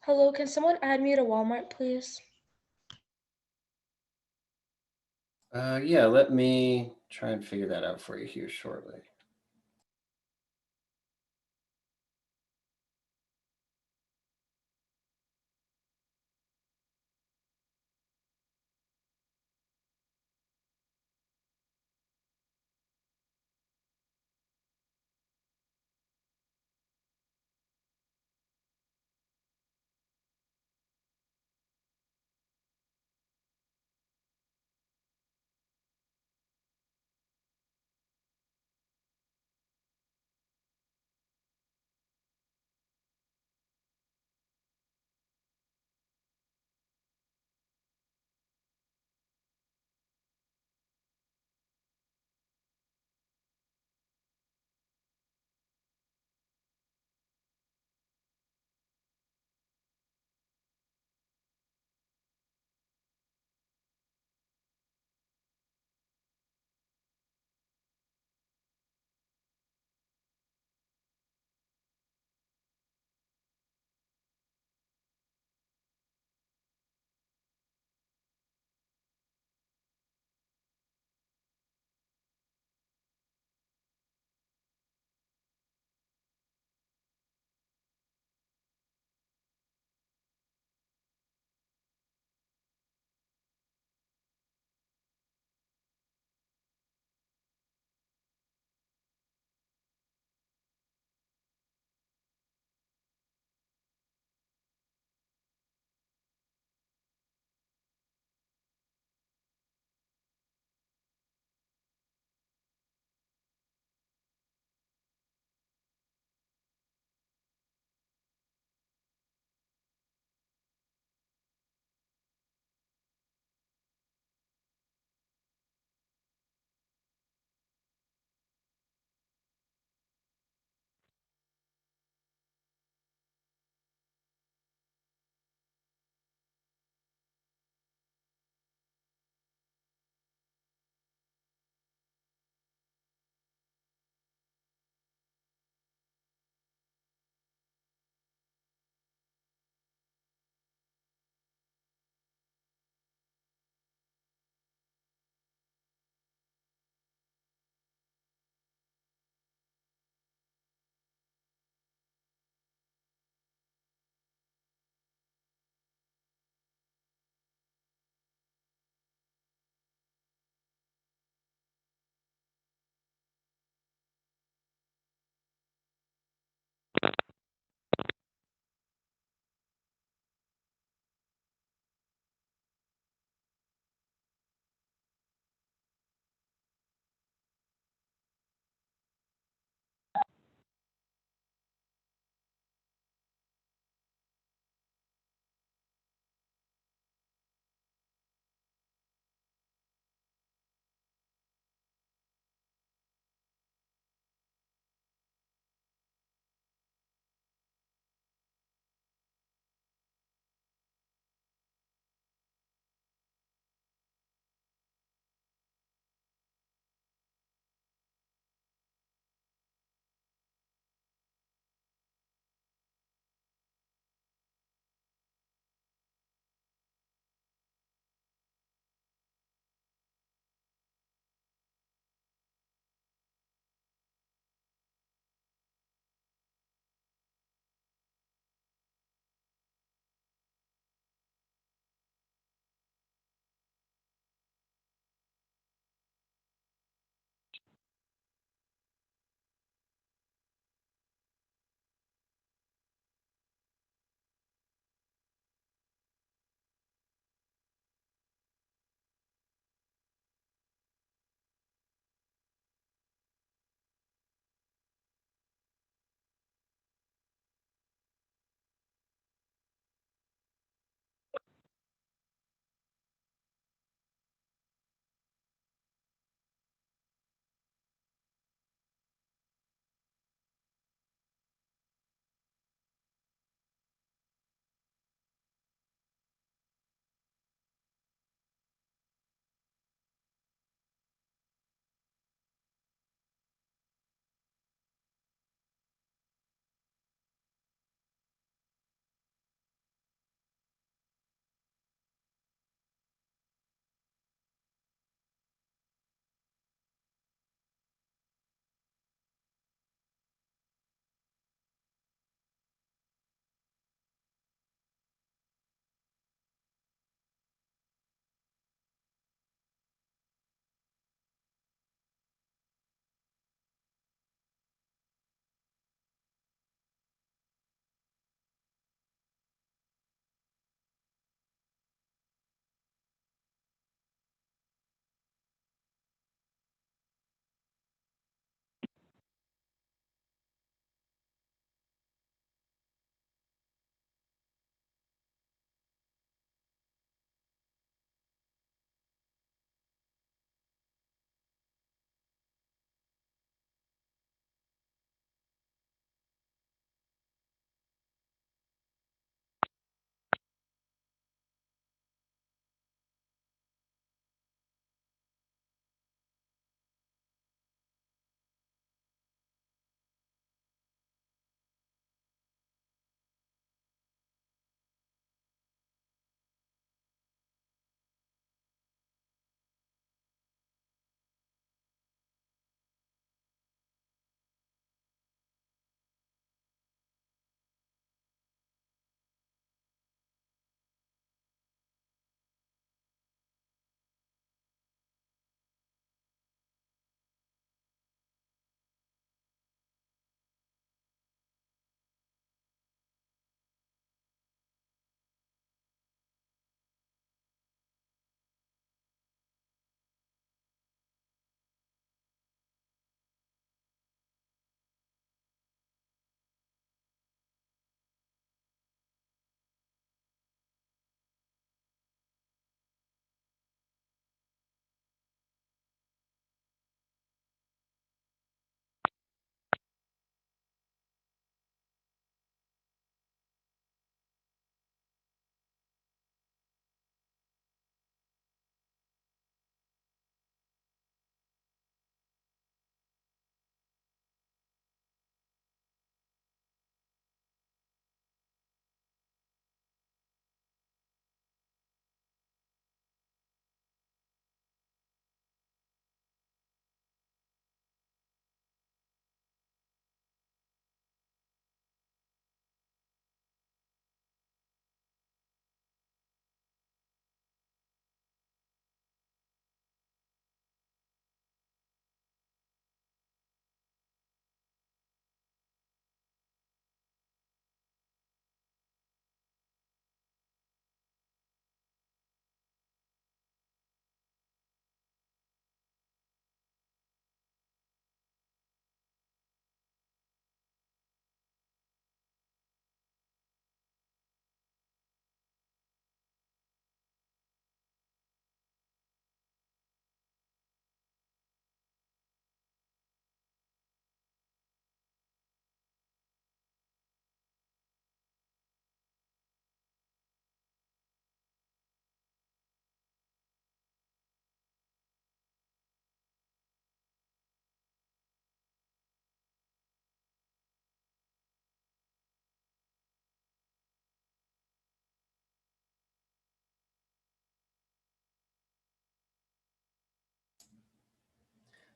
Hello, can someone add me to Walmart, please? Yeah, let me try and figure that out for you here shortly.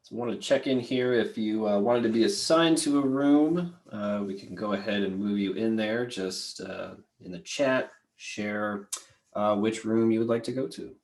So I want to check in here. If you wanted to be assigned to a room, we can go ahead and move you in there. Just in the chat, share which room you would like to go to.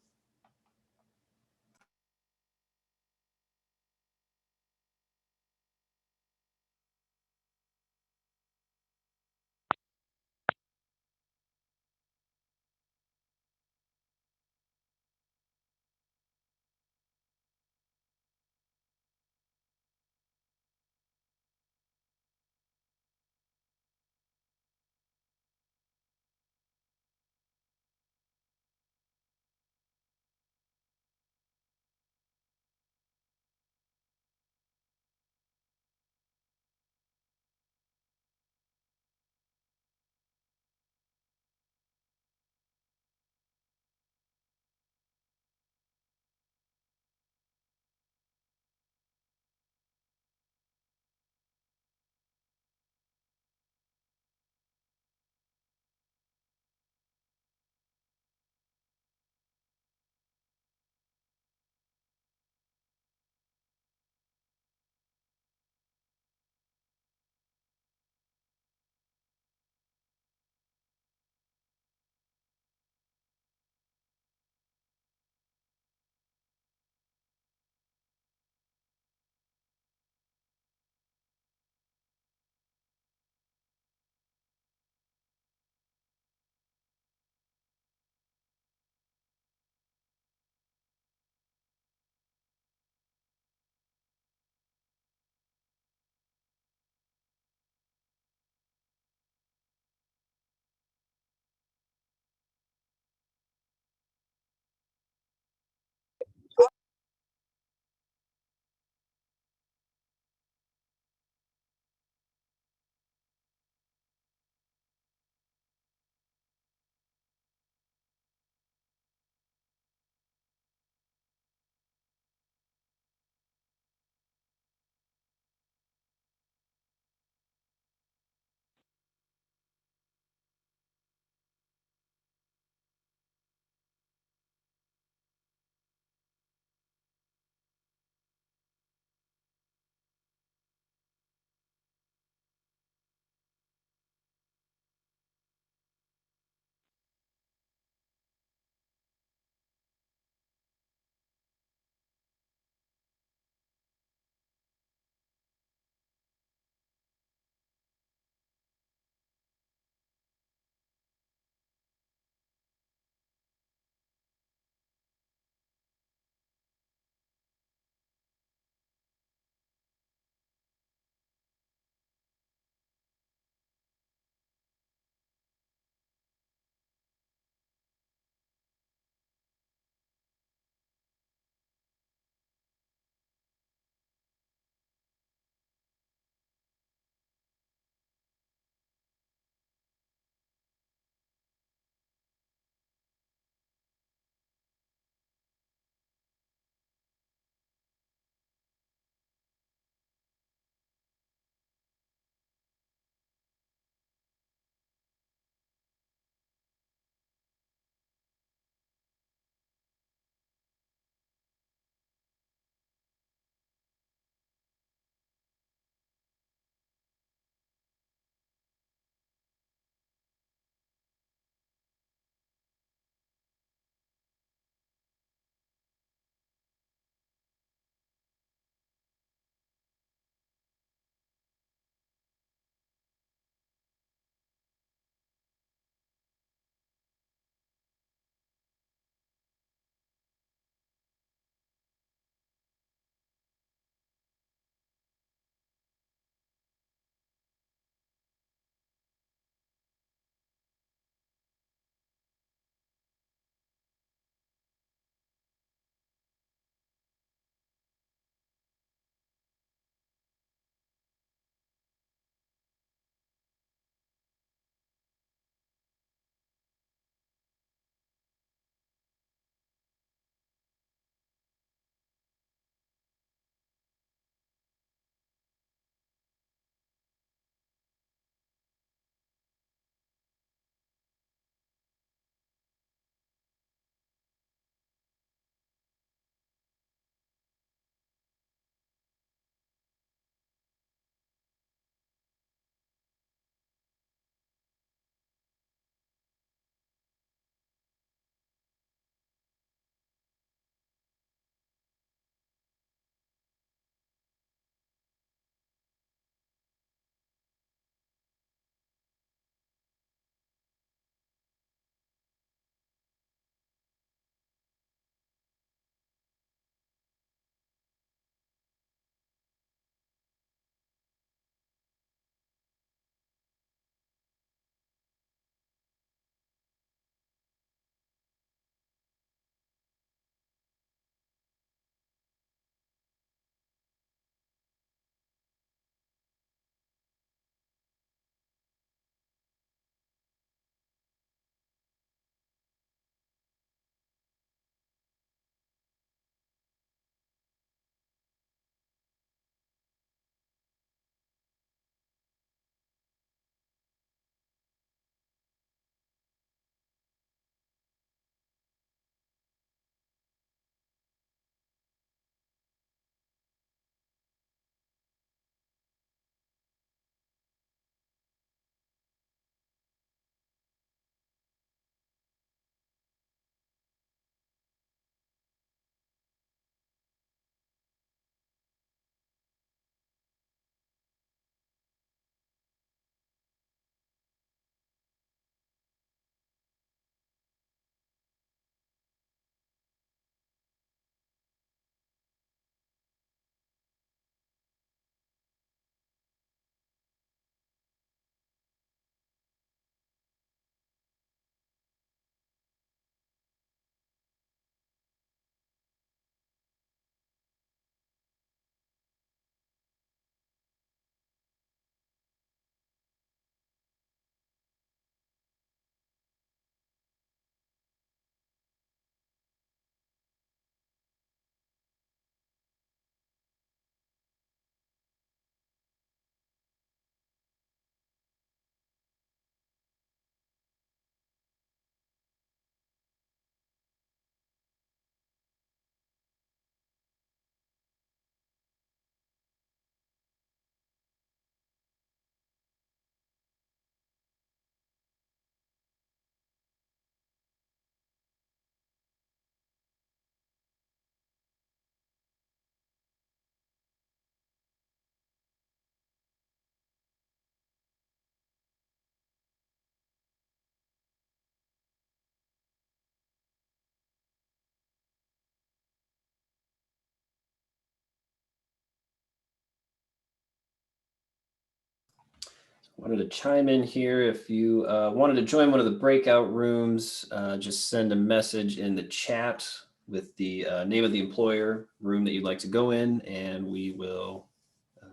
wanted to chime in here. If you wanted to join one of the breakout rooms, just send a message in the chat with the name of the employer room that you'd like to go in, and we will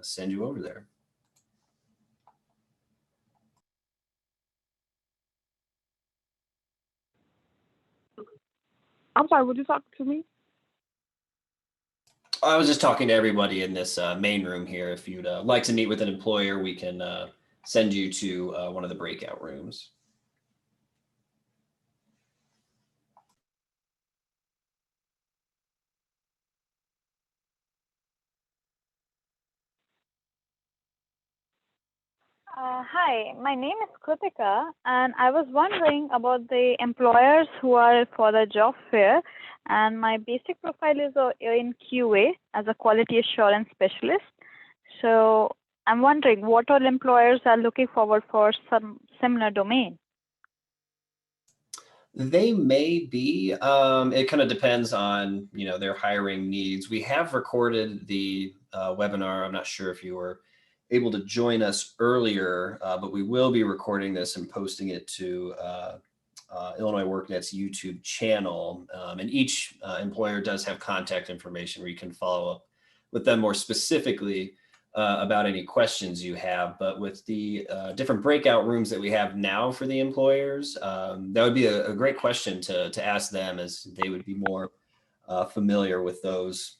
send you over there. I'm sorry, would you talk to me? I was just talking to everybody in this main room here. If you'd like to meet with an employer, we can send you to one of the breakout rooms. Hi, my name is Kritika, and I was wondering about the employers who are for the job fair. And my basic profile is in QA as a quality assurance specialist. So I'm wondering what all employers are looking forward for some similar domain. They may be. It kind of depends on their hiring needs. We have recorded the webinar. I'm not sure if you were able to join us earlier, but we will be recording this and posting it to Illinois WorkNet's YouTube channel. And each employer does have contact information where you can follow up with them more specifically about any questions you have. But with the different breakout rooms that we have now for the employers, that would be a great question to ask them, as they would be more familiar with those.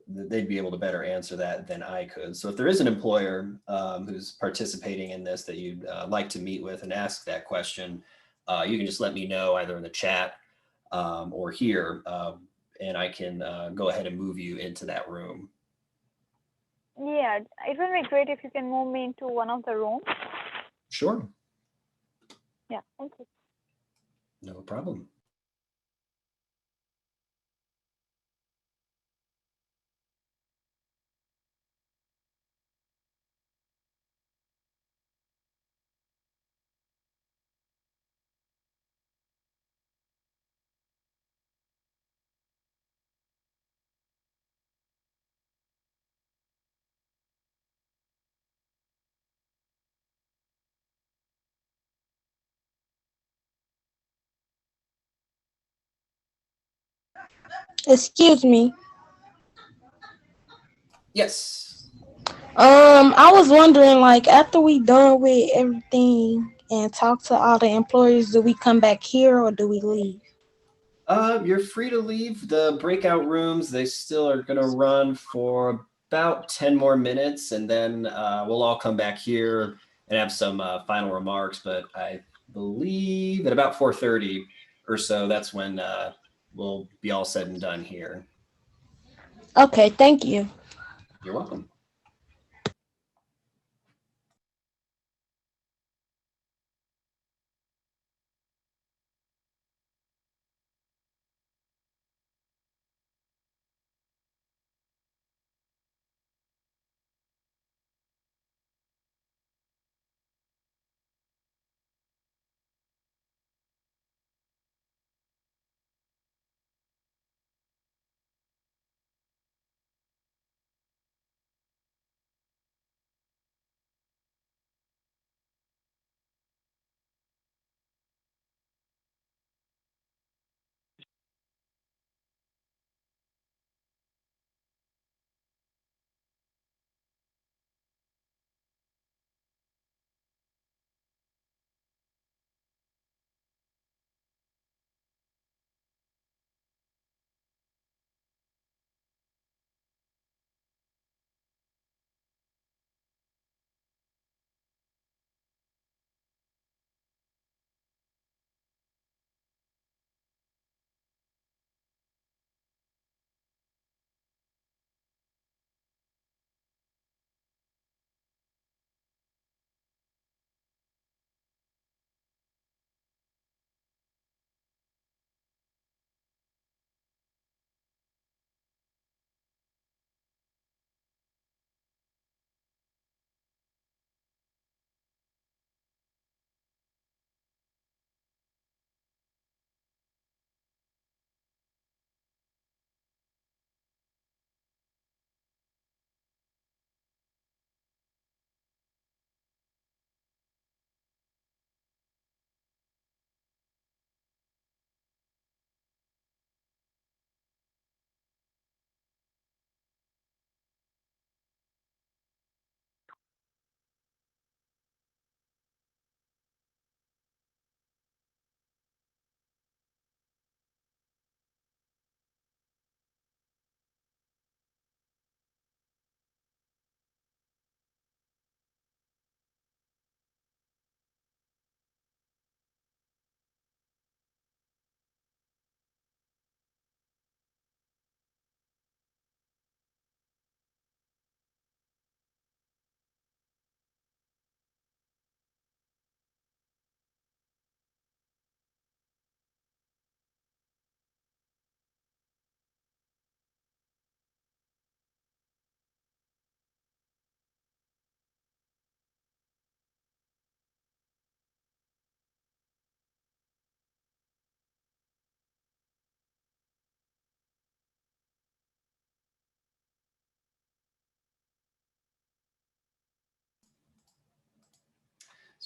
They'd be able to better answer that than I could. So if there is an employer who's participating in this that you'd like to meet with and ask that question, you can just let me know either in the chat or here, and I can go ahead and move you into that room. Yeah, it would be great if you can move me into one of the rooms. Sure. Yeah, thank you. No problem. Excuse me. Yes. I was wondering, like, after we done with everything and talk to all the employers, do we come back here or do we leave? You're free to leave. The breakout rooms, they still are going to run for about 10 more minutes, and then we'll all come back here and have some final remarks. But I believe at about 4:30 or so, that's when we'll be all said and done here. Okay, thank you. You're welcome.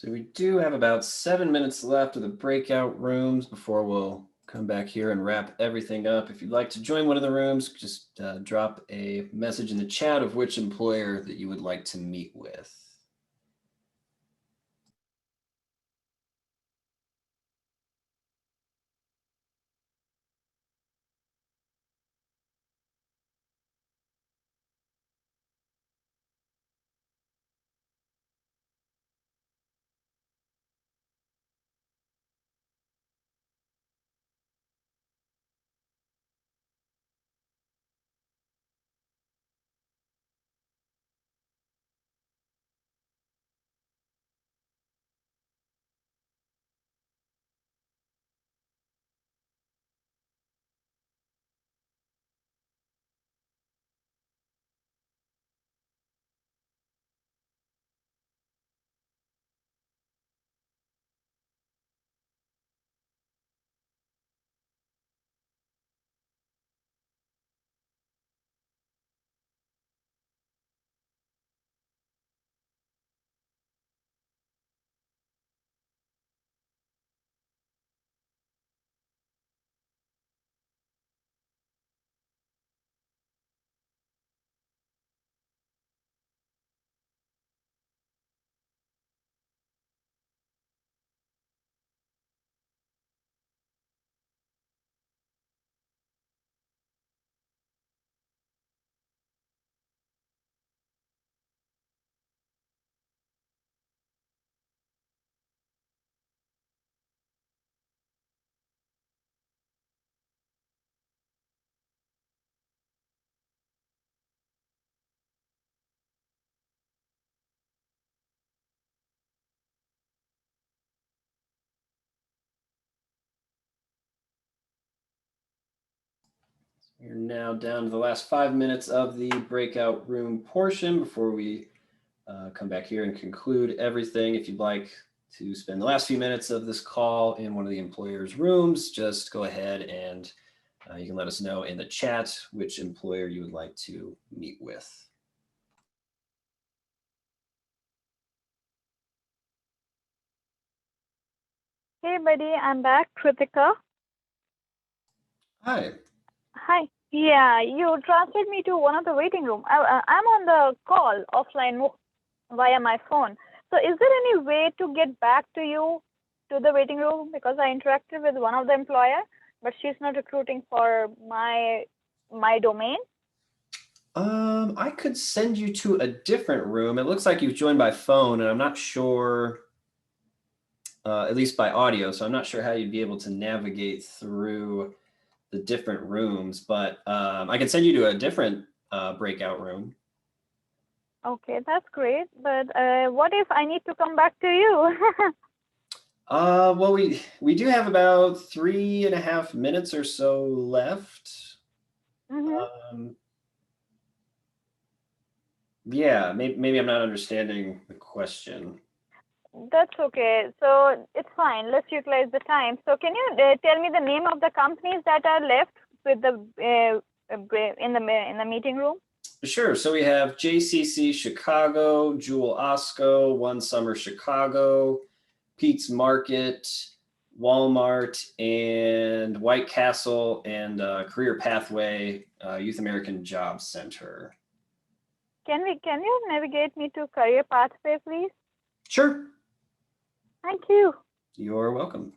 So we do have about 7 minutes left of the breakout rooms before we'll come back here and wrap everything up. If you'd like to join one of the rooms, just drop a message in the chat of which employer that you would like to meet with. We're now down to the last 5 minutes of the breakout room portion before we come back here and conclude everything. If you'd like to spend the last few minutes of this call in one of the employer's rooms, just go ahead and you can let us know in the chat which employer you would like to meet with. Hey, buddy, I'm back, Kritika. Hi. Hi. Yeah, you transferred me to one of the waiting room. I'm on the call offline via my phone. So is there any way to get back to you to the waiting room? Because I interacted with one of the employer, but she's not recruiting for my domain. I could send you to a different room. It looks like you've joined by phone, and I'm not sure, at least by audio, so I'm not sure how you'd be able to navigate through the different rooms, but I can send you to a different breakout room. Okay, that's great. But what if I need to come back to you? Well, we do have about 3.5 minutes or so left. Yeah, maybe I'm not understanding the question. That's okay. So it's fine. Let's utilize the time. So can you tell me the name of the companies that are left with the in the meeting room? Sure. So we have JCC Chicago, Jewel Osco, One Summer Chicago, Pete's Market, Wal-Mart, and White Castle, and Career Pathway Youth American Job Center. Can you navigate me to Career Pathway, please? Sure. Thank you. You're welcome.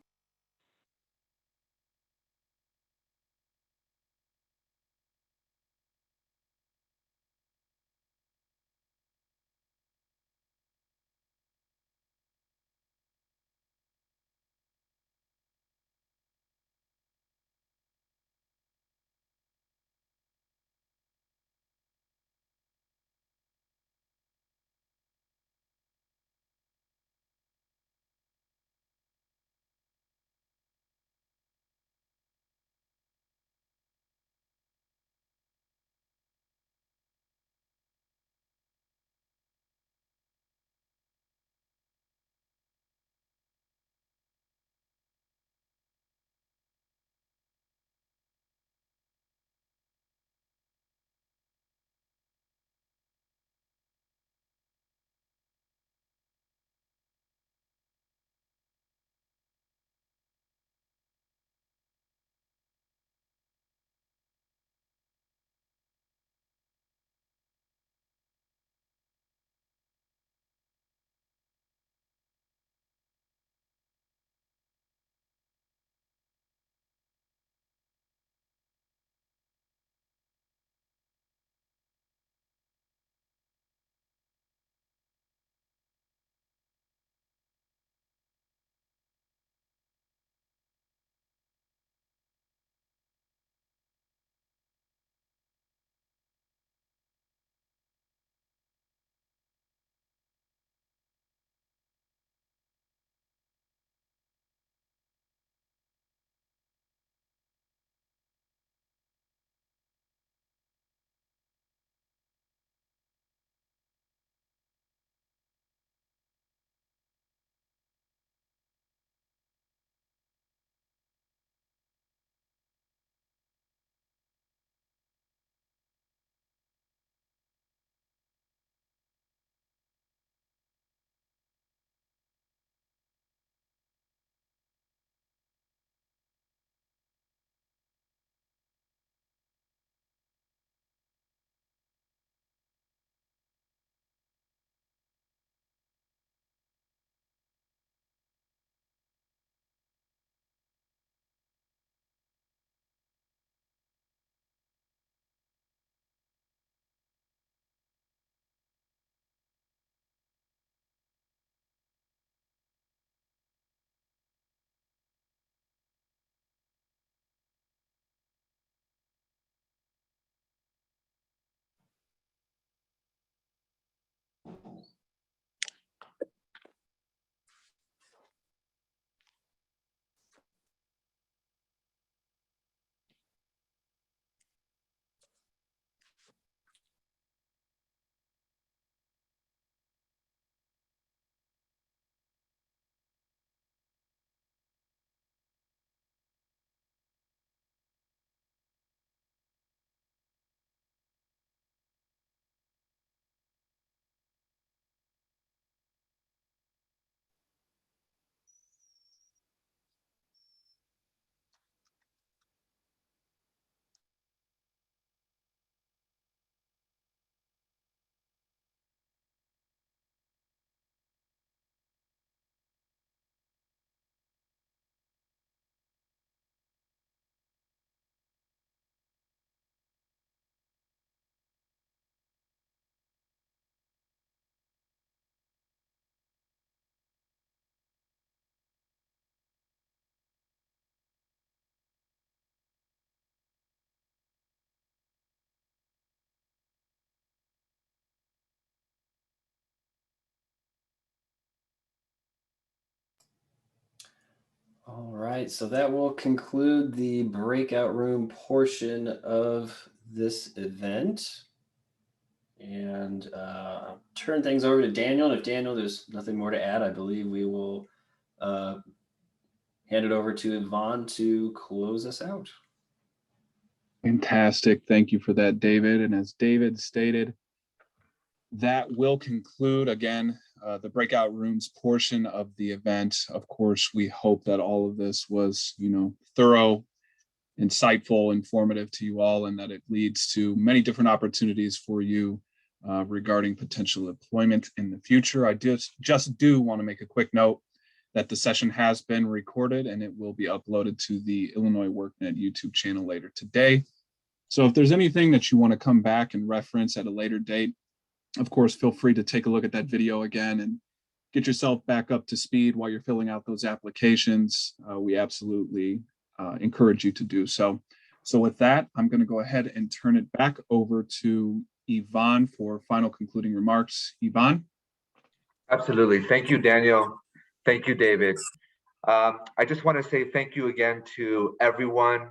All right, so that will conclude the breakout room portion of this event. And I'll turn things over to Daniel. And if Daniel, there's nothing more to add, I believe we will hand it over to Yvonne to close us out. Fantastic. Thank you for that, David. And as David stated, that will conclude, again, the breakout rooms portion of the event. Of course, we hope that all of this was, thorough, insightful, informative to you all, and that it leads to many different opportunities for you regarding potential employment in the future. I just do want to make a quick note that the session has been recorded and it will be uploaded to the Illinois WorkNet YouTube channel later today. So if there's anything that you want to come back and reference at a later date, of course, feel free to take a look at that video again and get yourself back up to speed while you're filling out those applications. We absolutely encourage you to do so. So with that, I'm going to go ahead and turn it back over to Yvonne for final concluding remarks. Yvonne? Absolutely. Thank you, Daniel. Thank you, David. I just want to say thank you again to everyone,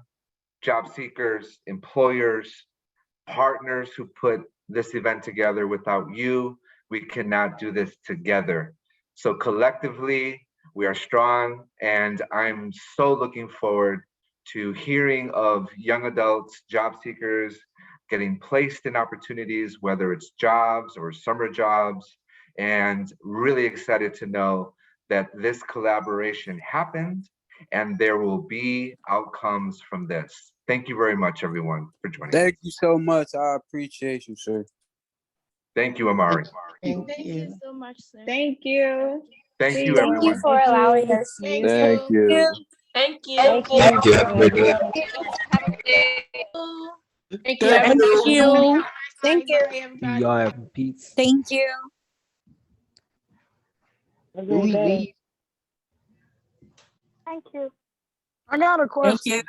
job seekers, employers, partners who put this event together. Without you, we cannot do this together. So collectively, we are strong, and I'm so looking forward to hearing of young adults, job seekers, getting placed in opportunities, whether it's jobs or summer jobs, and really excited to know that this collaboration happened and there will be outcomes from this. Thank you very much, everyone, for joining. Thank you so much. I appreciate you, sir. Thank you, Amari. Thank you so much, sir. Thank you. Thank you, Thank everyone. you for allowing us. Thank you. Thank you. Thank you. Thank you. Have a great day. Thank you. Thank you. Thank you. Y'all have peace. Thank you. Leave. Thank you. I got a Thank you.